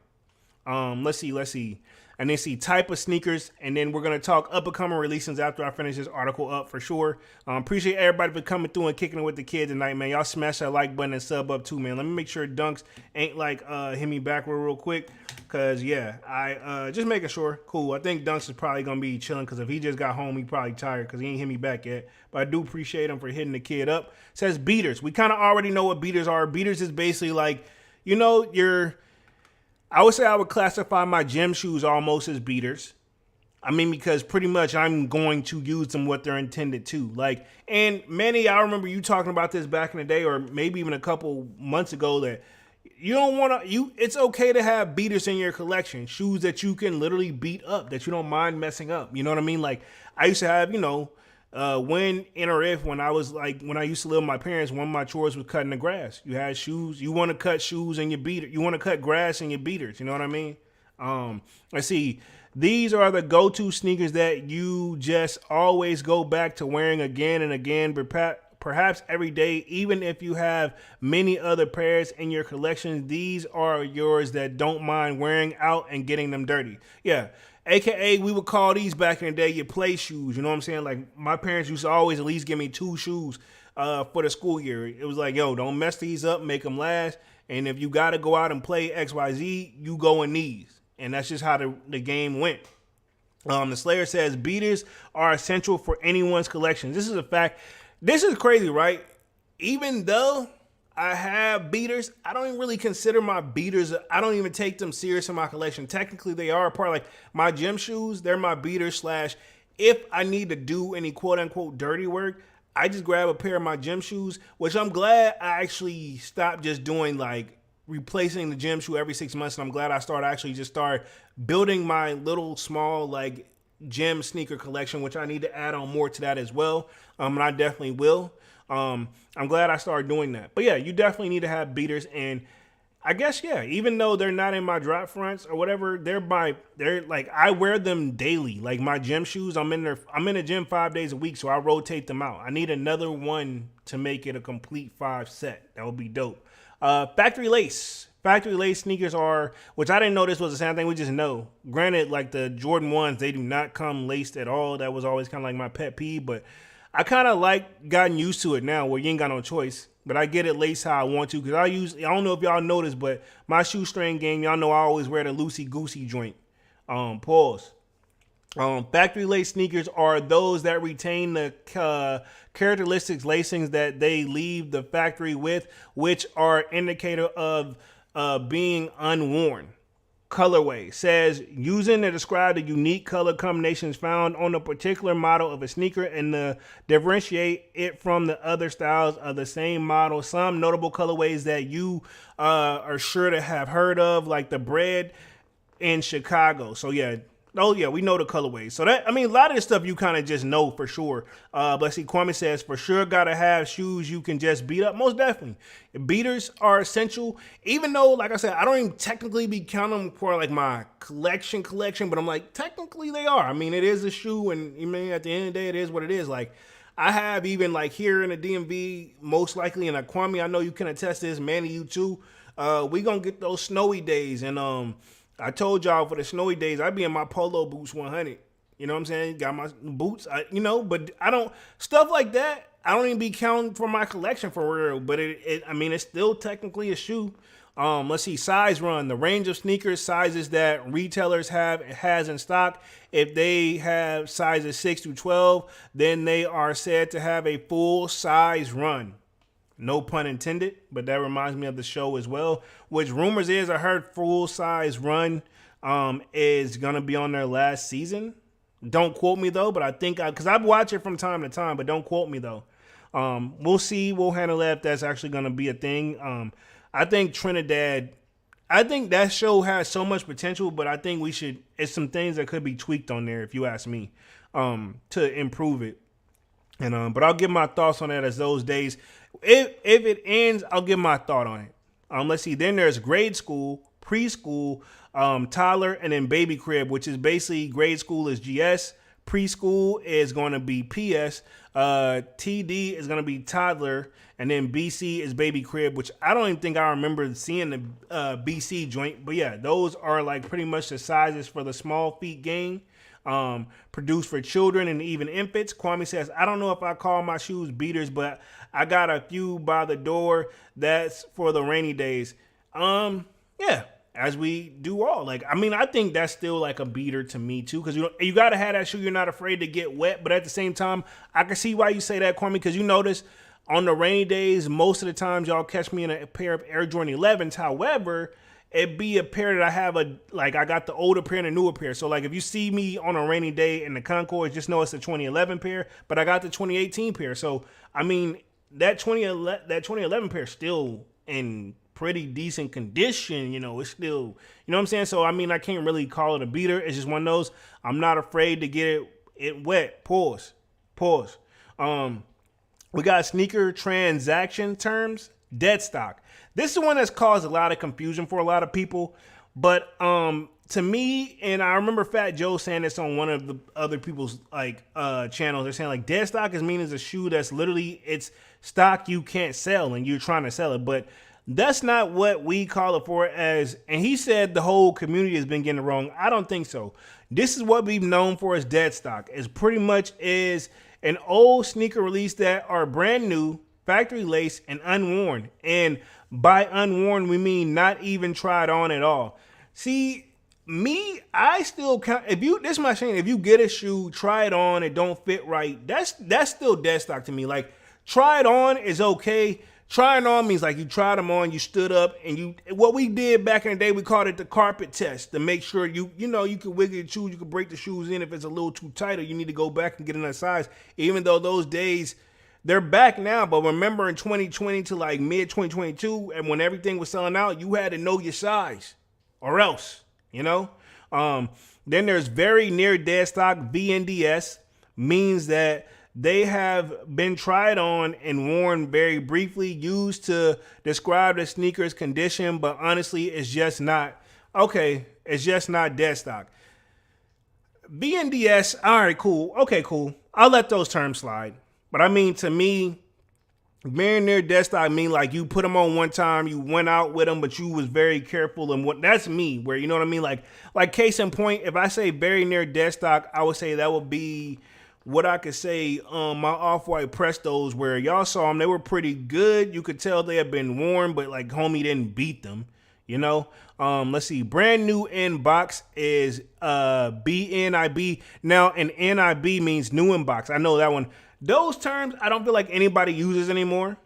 Let's see. And then see type of sneakers, and then we're going to talk up-and-coming releases after I finish this article up for sure. Appreciate everybody for coming through and kicking it with the kids tonight, man. Y'all smash that like button and sub up too, man. Let me make sure Dunks ain't like hit me backward real quick, because, yeah, I just making sure. Cool. I think Dunks is probably going to be chilling, because if he just got home, he probably tired because he ain't hit me back yet. But I do appreciate him for hitting the kid up. Says beaters. We kind of already know what beaters are. Beaters is basically like, I would say I would classify my gym shoes almost as beaters. Because pretty much I'm going to use them what they're intended to. Like, and Manny, I remember you talking about this back in the day, or maybe even a couple months ago, that you don't want to, it's okay to have beaters in your collection. Shoes that you can literally beat up, that you don't mind messing up. You know what I mean? Like, I used to have, when I used to live with my parents, one of my chores was cutting the grass. You had shoes. You want to cut shoes in your beater. You want to cut grass in your beaters. You know what I mean? Let's see. These are the go-to sneakers that you just always go back to wearing again and again, perhaps every day, even if you have many other pairs in your collection. These are yours that don't mind wearing out and getting them dirty. Yeah. AKA, we would call these back in the day your play shoes. You know what I'm saying? Like, my parents used to always at least give me 2 shoes for the school year. It was like, yo, don't mess these up, make them last. And if you got to go out and play XYZ, you go in these. And that's just how the game went. The Slayer says, beaters are essential for anyone's collection. This is a fact. This is crazy, right? Even though I have beaters, I don't even really consider my beaters, I don't even take them serious in my collection. Technically, they are a part, like my gym shoes, they're my beaters / if I need to do any quote unquote dirty work, I just grab a pair of my gym shoes, which I'm glad I actually stopped just doing like replacing the gym shoe every 6 months. And I'm glad I started building my little small like gym sneaker collection, which I need to add on more to that as well. And I definitely will. I'm glad I started doing that. But yeah, you definitely need to have beaters. And I guess, yeah, even though they're not in my drop fronts or whatever, they're like, I wear them daily. Like my gym shoes, I'm in the gym 5 days a week, so I rotate them out. I need another one to make it a complete 5 set. That would be dope. Factory lace. Factory lace sneakers are, which I didn't know this was the same thing, we just know. Granted, like the Jordan 1s, they do not come laced at all. That was always kind of like my pet peeve, but I kind of gotten used to it now where you ain't got no choice. But I get it laced how I want to, because I don't know if y'all noticed, but my shoestring game, y'all know I always wear the loosey-goosey joint. Pause. Factory lace sneakers are those that retain the characteristics lacings that they leave the factory with, which are indicator of being unworn. colorway. Says using to describe the unique color combinations found on a particular model of a sneaker and to differentiate it from the other styles of the same model. Some notable colorways that you are sure to have heard of, like the bread in Chicago. So yeah. Oh yeah, we know the colorways. So that, I mean, a lot of this stuff you kind of just know for sure. But see, Kwame says for sure gotta have shoes you can just beat up. Most definitely, beaters are essential. Even though, like I said, I don't even technically be counting them for like my collection, but I'm like technically they are. I mean, it is a shoe, and I mean at the end of the day, it is what it is. Like I have even like here in the DMV, most likely, and Kwame, I know you can attest to this, Manny, you too. We gonna get those snowy days, and I told y'all for the snowy days, I'd be in my polo boots 100. You know what I'm saying? Got my boots, but I don't, stuff like that, I don't even be counting for my collection for real. But I mean, it's still technically a shoe. Let's see, size run. The range of sneakers sizes that retailers has in stock. If they have sizes 6 through 12, then they are said to have a full size run. No pun intended, but that reminds me of the show as well, which rumors is I heard Full Size Run is going to be on their last season. Don't quote me though, but I think, because I watch it from time to time, but don't quote me though. We'll see. We'll handle that if that's actually going to be a thing. I think Trinidad, I think that show has so much potential, but I think it's some things that could be tweaked on there, if you ask me, to improve it. And but I'll give my thoughts on that as those days. If it ends, I'll give my thought on it. Let's see. Then there's grade school, preschool, toddler, and then baby crib, which is basically grade school is GS, preschool is going to be PS, TD is going to be toddler, and then BC is baby crib, which I don't even think I remember seeing the BC joint. But yeah, those are like pretty much the sizes for the small feet gang. Produced for children and even infants. Kwame says, I don't know if I call my shoes beaters, but I got a few by the door. That's for the rainy days. Yeah, as we do all. Like, I mean, I think that's still like a beater to me too, because you got to have that shoe. You're not afraid to get wet, but at the same time, I can see why you say that, Kwame, because you notice on the rainy days, most of the times y'all catch me in a pair of Air Jordan 11s. However, it'd be a pair that I have I got the older pair and the newer pair. So like if you see me on a rainy day in the Concord, just know it's a 2011 pair, but I got the 2018 pair. So I mean that 2011 pair is still in pretty decent condition. It's still, you know what I'm saying? So I mean I can't really call it a beater. It's just one of those. I'm not afraid to get it wet. Pause. We got sneaker transaction terms, dead stock. This is one that's caused a lot of confusion for a lot of people. But to me, and I remember Fat Joe saying this on one of the other people's channels. They're saying like dead stock is mean as a shoe that's literally it's stock you can't sell and you're trying to sell it. But that's not what we call it for as, and he said the whole community has been getting it wrong. I don't think so. This is what we've known for as dead stock. It's pretty much is an old sneaker release that are brand new, factory lace, and unworn. And by unworn, we mean not even tried on at all. See, me, I still count. This is my saying. If you get a shoe, try it on, it don't fit right. That's still dead stock to me. Like, try it on is okay. Trying on means like you tried them on, you stood up, and what we did back in the day, we called it the carpet test to make sure you could wiggle your shoes, you could break the shoes in if it's a little too tight, or you need to go back and get another size. Even though those days, they're back now, but remember in 2020 to like mid 2022, and when everything was selling out, you had to know your size, or else, Then there's very near dead stock. VNDS means that they have been tried on and worn very briefly, used to describe the sneaker's condition, but honestly, it's just not dead stock. VNDS, all right, cool. Okay, cool. I'll let those terms slide. But I mean, to me, very near dead stock mean like you put them on one time, you went out with them, but you was very careful. And that's me, where, you know what I mean? Like case in point, if I say very near dead stock, I would say that would be what I could say my Off-White Prestos, where y'all saw them, they were pretty good. You could tell they had been worn, but like homie didn't beat them, Let's see, brand new in box is BNIB. Now an NIB means new in box. I know that one. Those terms I don't feel like anybody uses anymore.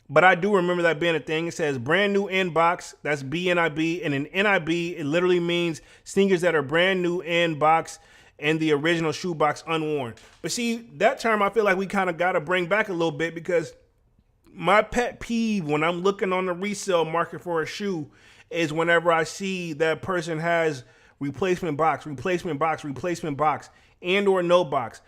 But I do remember that being a thing. It says brand new in box. That's BNIB. And in NIB, it literally means sneakers that are brand new in box and the original shoe box unworn. But see, that term I feel like we kind of got to bring back a little bit, because my pet peeve when I'm looking on the resale market for a shoe is whenever I see that person has replacement box, and or no box.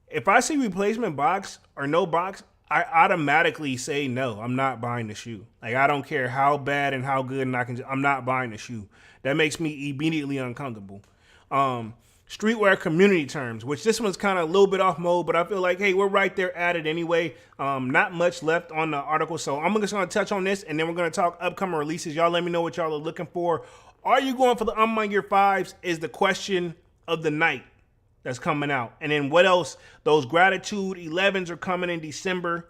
If I see replacement box or no box, I automatically say no. I'm not buying the shoe. Like, I don't care how bad and how good, and I'm not buying the shoe. That makes me immediately uncomfortable. Streetwear community terms, which this one's kind of a little bit off mode, but I feel like, hey, we're right there at it anyway. Not much left on the article, so I'm just going to touch on this, and then we're going to talk upcoming releases. Y'all let me know what y'all are looking for. Are you going for the Unmine Year 5s is the question of the night that's coming out. And then what else? Those Gratitude 11s are coming in December.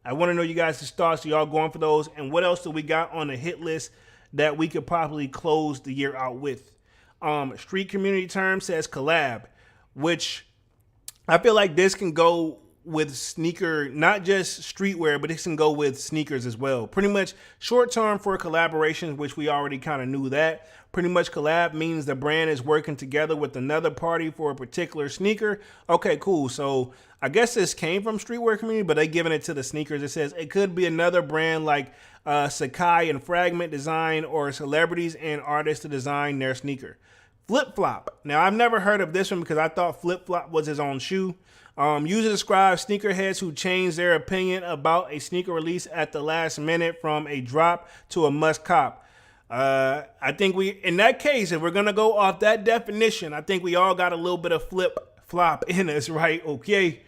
I want to know you guys' thoughts. So y'all going for those? And what else do we got on the hit list that we could probably close the year out with? Street community term says collab, which I feel like this can go with sneaker, not just streetwear, but it can go with sneakers as well. Pretty much short term for collaborations, which we already kind of knew that. Pretty much collab means the brand is working together with another party for a particular sneaker. Okay, cool. So I guess this came from streetwear community, but they giving it to the sneakers. It says it could be another brand like Sakai and Fragment Design, or celebrities and artists to design their sneaker. Flip flop. Now, I've never heard of this one because I thought flip flop was his own shoe. User describes sneakerheads who change their opinion about a sneaker release at the last minute from a drop to a must cop. I think in that case, if we're going to go off that definition, I think we all got a little bit of flip flop in us, right? Okay.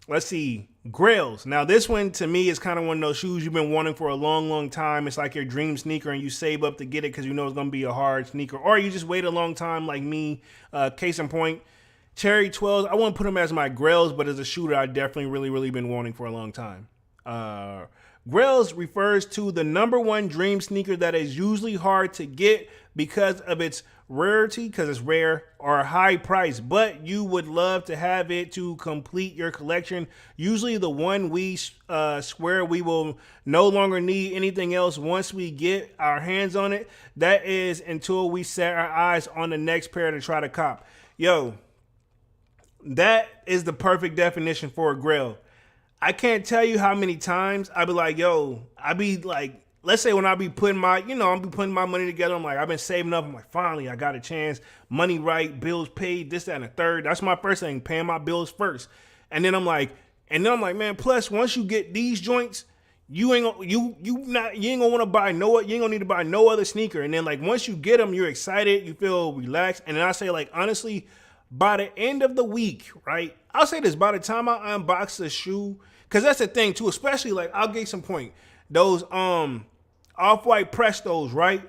Let's see. Grails. Now, this one to me is kind of one of those shoes you've been wanting for a long, long time. It's like your dream sneaker, and you save up to get it because you know it's going to be a hard sneaker. Or you just wait a long time like me. Case in point, Cherry 12s. I won't put them as my Grails, but as a shoe that I definitely really been wanting for a long time. Grails refers to the number one dream sneaker that is usually hard to get because of its rarity, because it's rare, or high price, but you would love to have it to complete your collection. Usually the one we swear we will no longer need anything else once we get our hands on it. That is until we set our eyes on the next pair to try to cop. Yo, that is the perfect definition for a grail. I can't tell you how many times I be like, let's say when I be putting my money together, I'm like, I've been saving up. I'm like, finally, I got a chance. Money right, bills paid, this, that, and the third. That's my first thing, paying my bills first. And then I'm like, man, plus once you get these joints, you ain't gonna want to buy you ain't gonna need to buy no other sneaker. And then like once you get them, you're excited, you feel relaxed. And then I say, like, honestly, by the end of the week, right? I'll say this, by the time I unbox the shoe, because that's the thing too, especially like I'll get some point. Those off-white Prestos, right?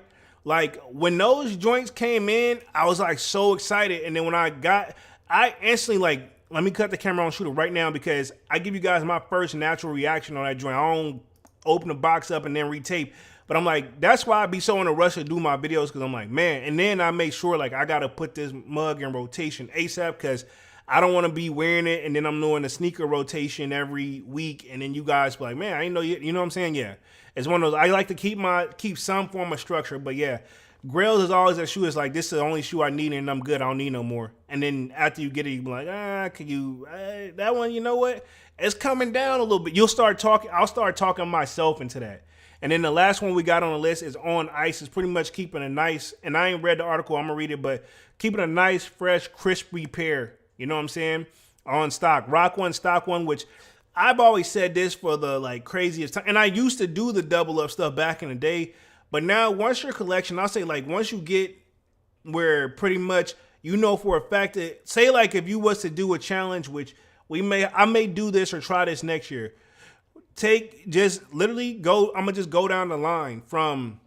Like when those joints came in, I was like so excited. And then when I instantly like, let me cut the camera on, shoot it right now, because I give you guys my first natural reaction on that joint. I don't open the box up and then retape. But I'm like, that's why I be so in a rush to do my videos, because I'm like, man. And then I make sure like I got to put this mug in rotation ASAP, because I don't want to be wearing it and then I'm doing a sneaker rotation every week. And then you guys be like, man, I didn't know you know what I'm saying? Yeah. It's one of those, I like to keep some form of structure. But yeah, Grails is always a shoe. It's like, this is the only shoe I need and I'm good. I don't need no more. And then after you get it, you be like, that one, you know what? It's coming down a little bit. I'll start talking myself into that. And then the last one we got on the list is On Ice. It's pretty much keeping a nice, and I ain't read the article, I'm going to read it, but keeping a nice, fresh, crispy pair. You know what I'm saying? On stock. Rock one, stock one, which I've always said this for the like craziest time. And I used to do the double up stuff back in the day. But now once your collection, I'll say like once you get where pretty much you know for a fact that, say like if you was to do a challenge, which I may do this or try this next year. I'm gonna just go down the line from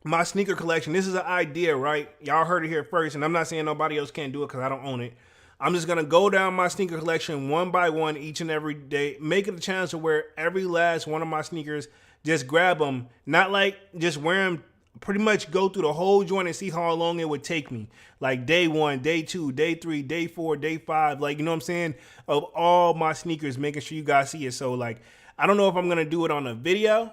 my sneaker collection. This is an idea, right? Y'all heard it here first, and I'm not saying nobody else can't do it because I don't own it. I'm just gonna go down my sneaker collection one by one each and every day, make it a challenge to wear every last one of my sneakers, just grab them, not like just wear them, pretty much go through the whole joint and see how long it would take me. Like day 1, day 2, day 3, day 4, day 5, like, you know what I'm saying? Of all my sneakers, making sure you guys see it. So like, I don't know if I'm going to do it on a video.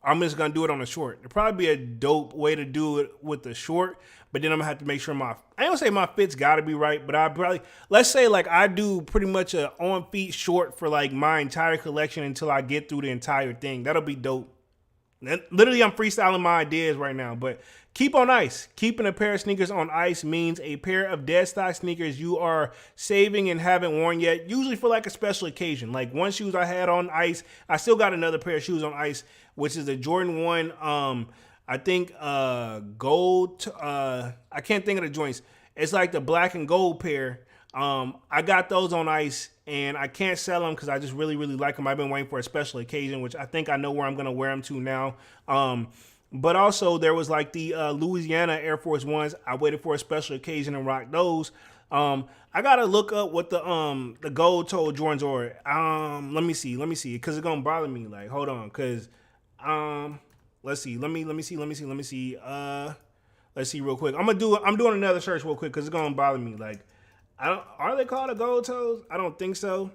I'm just going to do it on a short. It'll probably be a dope way to do it with the short, but then I'm going to have to make sure I ain't going to say my fit's got to be right, but I probably, let's say like I do pretty much a on feet short for like my entire collection until I get through the entire thing. That'll be dope. Literally, I'm freestyling my ideas right now, but keep on ice. Keeping a pair of sneakers on ice means a pair of dead stock sneakers you are saving and haven't worn yet, usually for like a special occasion. Like one shoes I had on ice, I still got another pair of shoes on ice, which is the Jordan 1, I think gold, I can't think of the joints. It's like the black and gold pair. I got those on ice and I can't sell them because I just really, really like them. I've been waiting for a special occasion, which I think I know where I'm going to wear them to now. But also there was like the Louisiana Air Force Ones. I waited for a special occasion and rocked those. I got to look up what the gold toe Jordans are. Let me see because it's going to bother me. Like, hold on. Cause, let's see. Let me see. Let's see real quick. I'm doing another search real quick because it's going to bother me. Like, are they called a gold toes? I don't think so.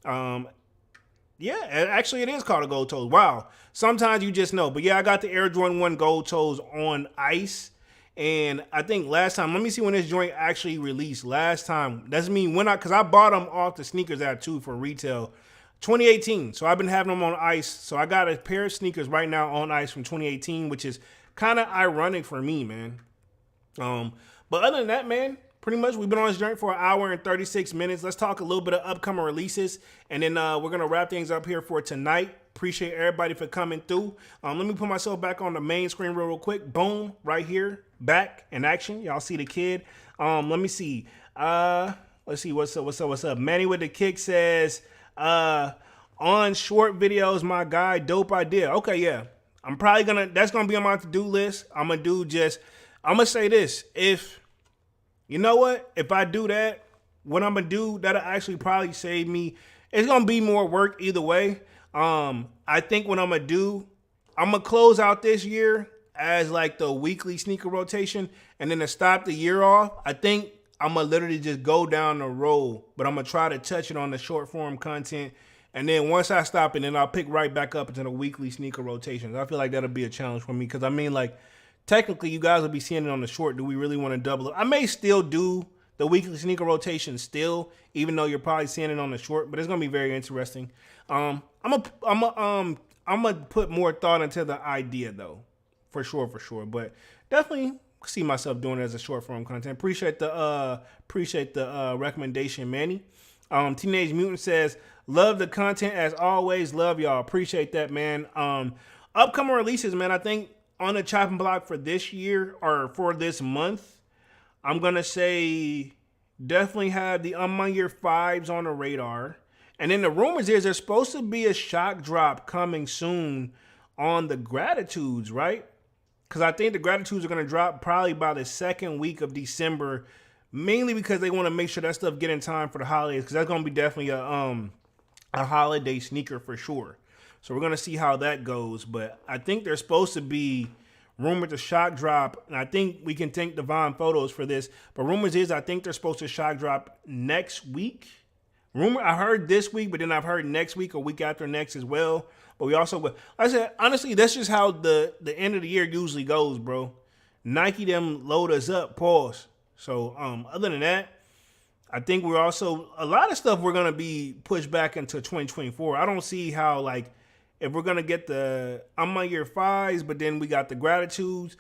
Yeah, actually it is called a gold toes. Wow. Sometimes you just know. But yeah, I got the Air Jordan 1 gold toes on ice. And I think last time, let me see when this joint actually released. Last time, that's me because I bought them off the sneakers at too for retail. 2018. So I've been having them on ice. So I got a pair of sneakers right now on ice from 2018, which is kind of ironic for me, man. But other than that, man, pretty much we've been on this journey for an hour and 36 minutes. Let's talk a little bit of upcoming releases, and then we're going to wrap things up here for tonight. Appreciate everybody for coming through. Let me put myself back on the main screen real quick. Boom, right here, back in action. Y'all see the kid. Let me see. Let's see, what's up? Manny with the kick says, on short videos, my guy, dope idea. Okay, yeah. I'm probably that's going to be on my to-do list. I'm going to say this. You know what? If I do that, what I'm going to do, that'll actually probably save me. It's going to be more work either way. I think what I'm going to do, I'm going to close out this year as like the weekly sneaker rotation. And then to stop the year off, I think I'm going to literally just go down the road. But I'm going to try to touch it on the short form content. And then once I stop it, then I'll pick right back up into the weekly sneaker rotations. I feel like that'll be a challenge for me. Because I mean, like, technically, you guys will be seeing it on the short. Do we really want to double it? I may still do the weekly sneaker rotation still, even though you're probably seeing it on the short. But it's gonna be very interesting. I'm gonna put more thought into the idea though, for sure. But definitely see myself doing it as a short form content. Appreciate the recommendation, Manny. Teenage Mutant says, love the content as always. Love y'all. Appreciate that, man. Upcoming releases, man. I think on the chopping block for this year or for this month, I'm going to say definitely have the On My Year 5s on the radar. And then the rumors is there's supposed to be a shock drop coming soon on the Gratitudes, right? Because I think the Gratitudes are going to drop probably by the second week of December, mainly because they want to make sure that stuff get in time for the holidays, because that's going to be definitely a holiday sneaker for sure. So we're going to see how that goes. But I think they're supposed to be rumored to shock drop. And I think we can thank Divine Photos for this. But rumors is I think they're supposed to shock drop next week. I heard this week, but then I've heard next week or week after next as well. But we also, like I said, honestly, that's just how the end of the year usually goes, bro. Nike them load us up, pause. So other than that, I think we're also, a lot of stuff we're going to be pushed back into 2024. I don't see how, like, if we're going to get the On My Year 5s, but then we got the Gratitudes,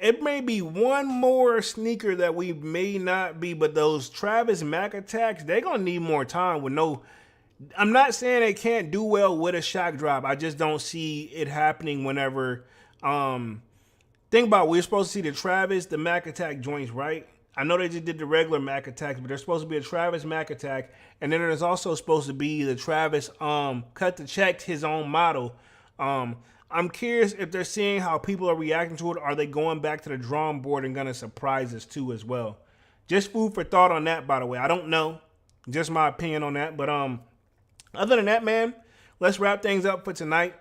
it may be one more sneaker that we may not be, but those Travis Mac attacks, they're going to need more time with I'm not saying they can't do well with a shock drop. I just don't see it happening whenever, think about it, we're supposed to see the Travis, the Mac attack joints, right? I know they just did the regular Mac attacks, but there's supposed to be a Travis Mac attack. And then there's also supposed to be the Travis cut the check, his own model. I'm curious if they're seeing how people are reacting to it. Are they going back to the drawing board and going to surprise us too as well? Just food for thought on that, by the way. I don't know. Just my opinion on that. But other than that, man, let's wrap things up for tonight.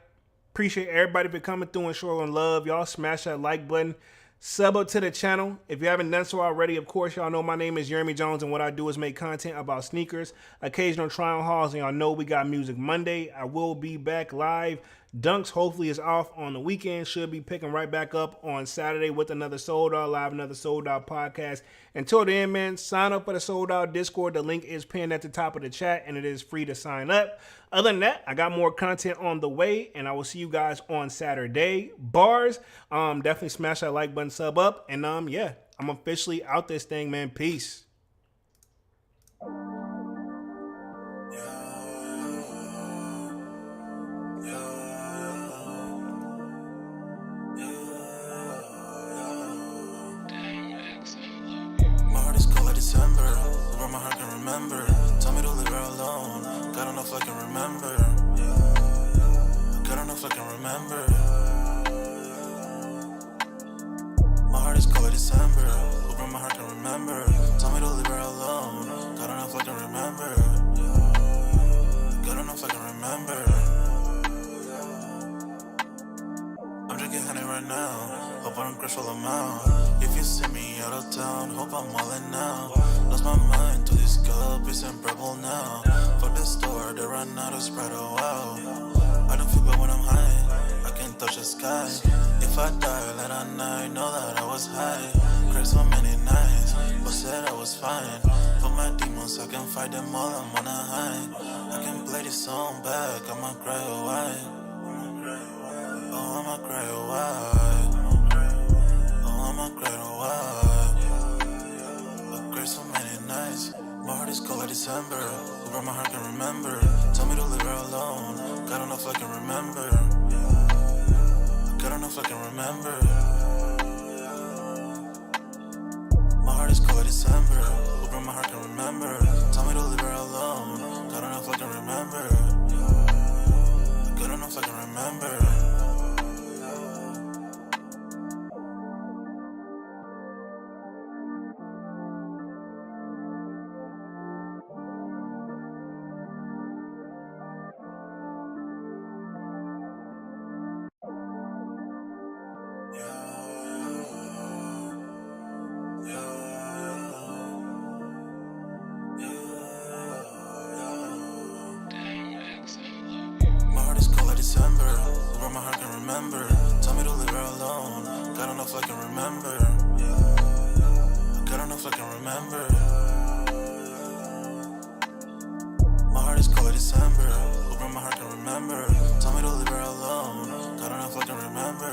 Appreciate everybody for coming through and showing love. Y'all smash that like button. Sub up to the channel. If you haven't done so already, of course, y'all know my name is Jeremy Jones, and what I do is make content about sneakers, occasional try-on hauls, and y'all know we got Music Monday. I will be back live. Dunks hopefully is off on the weekend. Should be picking right back up on Saturday with another Sold Out Live, another Sold Out podcast. Until then, man, sign up for the Sold Out Discord. The link is pinned at the top of the chat, and it is free to sign up. Other than that, I got more content on the way, and I will see you guys on Saturday. Bars, definitely smash that like button, sub up, and yeah, I'm officially out this thing, man. Peace. December, where my heart can remember. Tell me to leave her alone. God don't know if I can remember. God don't know if I can remember. My heart is cold like December, where my heart can remember. Tell me to leave her alone. God don't know if I can remember. God don't know if I can remember. I'm drinking honey right now. Hope I don't crush all them out. If you see me out of town, hope I'm all in now. Lost my mind to this cup, it's unbearable now. For the store, they run out of Sprite, oh wow. I don't feel bad when I'm high, I can't touch the sky. If I die late at night, know that I was high. Cried so many nights, but said I was fine. For my demons, I can fight them all, I'm on a high. I can play this song back, I'ma cry a while. Oh, I'ma cry a while. I'ma cry a while. I cried so many nights. My heart is cold like December, where my heart can remember. Tell me to leave her alone. God don't know if I can remember. God don't know if I can remember. My heart is cold like December, where my heart can remember. Tell me to leave her alone. God don't know if I can remember. God don't know if I can remember. December, where my heart can remember. Tell me to leave her alone. God don't know if I can remember. God don't know if I can remember. My heart is cold like December, where my heart can remember. Tell me to leave her alone. God don't know if I can remember.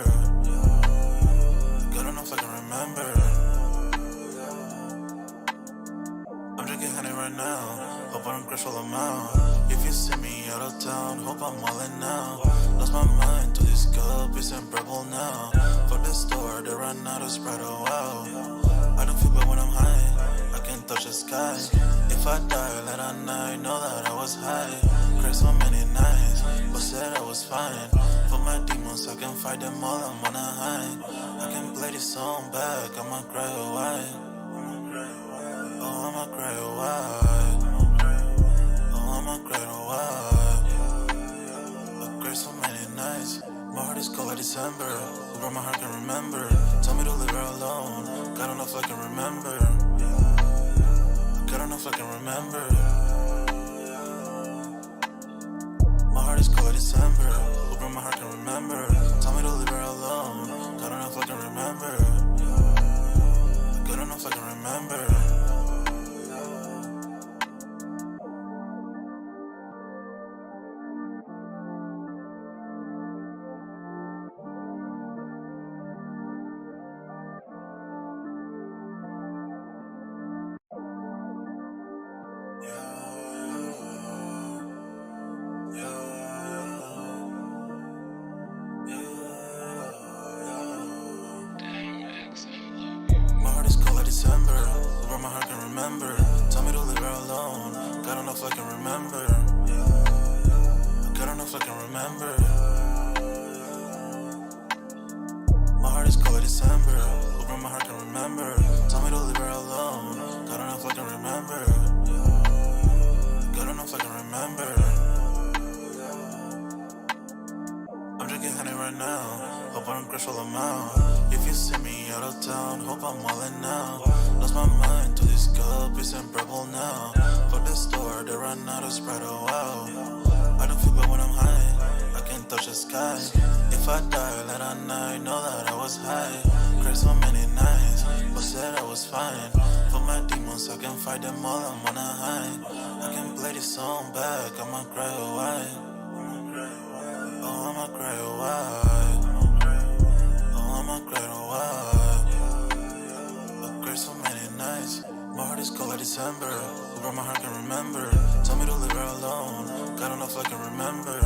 God don't know if I can remember. I'm drinking honey right now. Hope I don't crush all them out. If you see me out of town, hope I'm all in now. Lost my mind to this cup, it's unbearable now. For the store, they run out of Sprite, oh wow. I don't feel bad when I'm high, I can't touch the sky. If I die late at night, know that I was high. Cried so many nights, but said I was fine. For my demons, I can fight them all, I'm on a high. I can play this song back, I'ma cry a while. Oh, I'ma cry a while. I'ma cry a while. I cried so many nights. My heart is cold like December, where my heart can remember. Tell me to leave her alone. God don't know if I can remember. God don't know if I can remember. My heart is cold like December, where my heart can remember. Tell me to leave her alone. God don't know if I can remember. God don't know if I can remember. December, where my heart can remember. Tell me to leave her alone. God don't know if I can remember. God don't know if I can remember. My heart is cold like December, where my heart can remember. Tell me to leave her alone. God don't know if I can remember. God don't know if I can remember. I'm drinking honey right now. Hope Hope I don't crash all amount. If you see me out of town, hope I'm wildin' now. Lost my mind to this cup, it's unbearable now. For the store, they run out of Sprite, oh wow. I don't feel bad when I'm high, I can't touch the sky. If I die late at night, know that I was high. Cried so many nights, but said I was fine. For my demons, I can fight them all, I'm on a high. I can play this song back, I'ma cry a while. Oh, I'ma cry a while. Oh, I'ma cry a while. I cried so many nights. My heart is cold like December. Who brought my heart can remember? Tell me to leave her alone. God don't know if I can remember.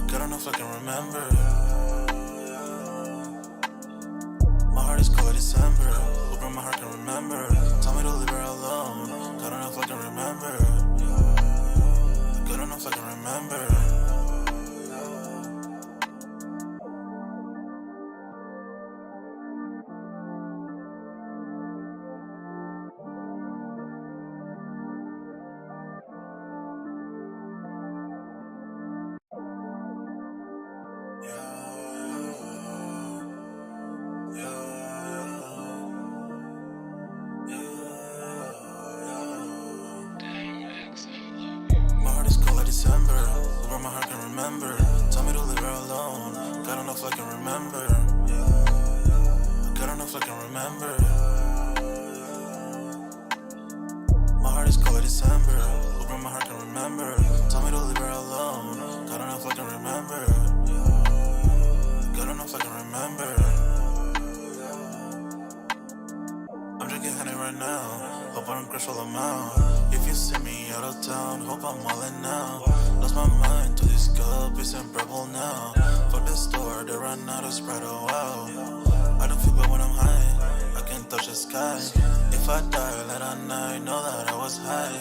God don't know if I can remember. My heart is cold like December. Who brought my heart can remember? Tell me to leave her alone. God don't know if I can remember. God don't know if I can remember. My heart is cold like December. Who brought my heart can remember? Tell me to leave her alone. God don't know if I can remember. God don't know if I can remember. My heart is cold like December. Who brought my heart can remember? Tell me to leave her alone. God don't know if I can remember. God don't know if I can remember. I'm drinking honey right now. Hope I don't crash all amount. If you see me out of town, hope I'm wildin' now. Lost my mind to this cup, it's unbearable now. For the store, they run out of Sprite, oh wow. I don't feel bad when I'm high, I can't touch the sky. If I die late at night, know that I was high.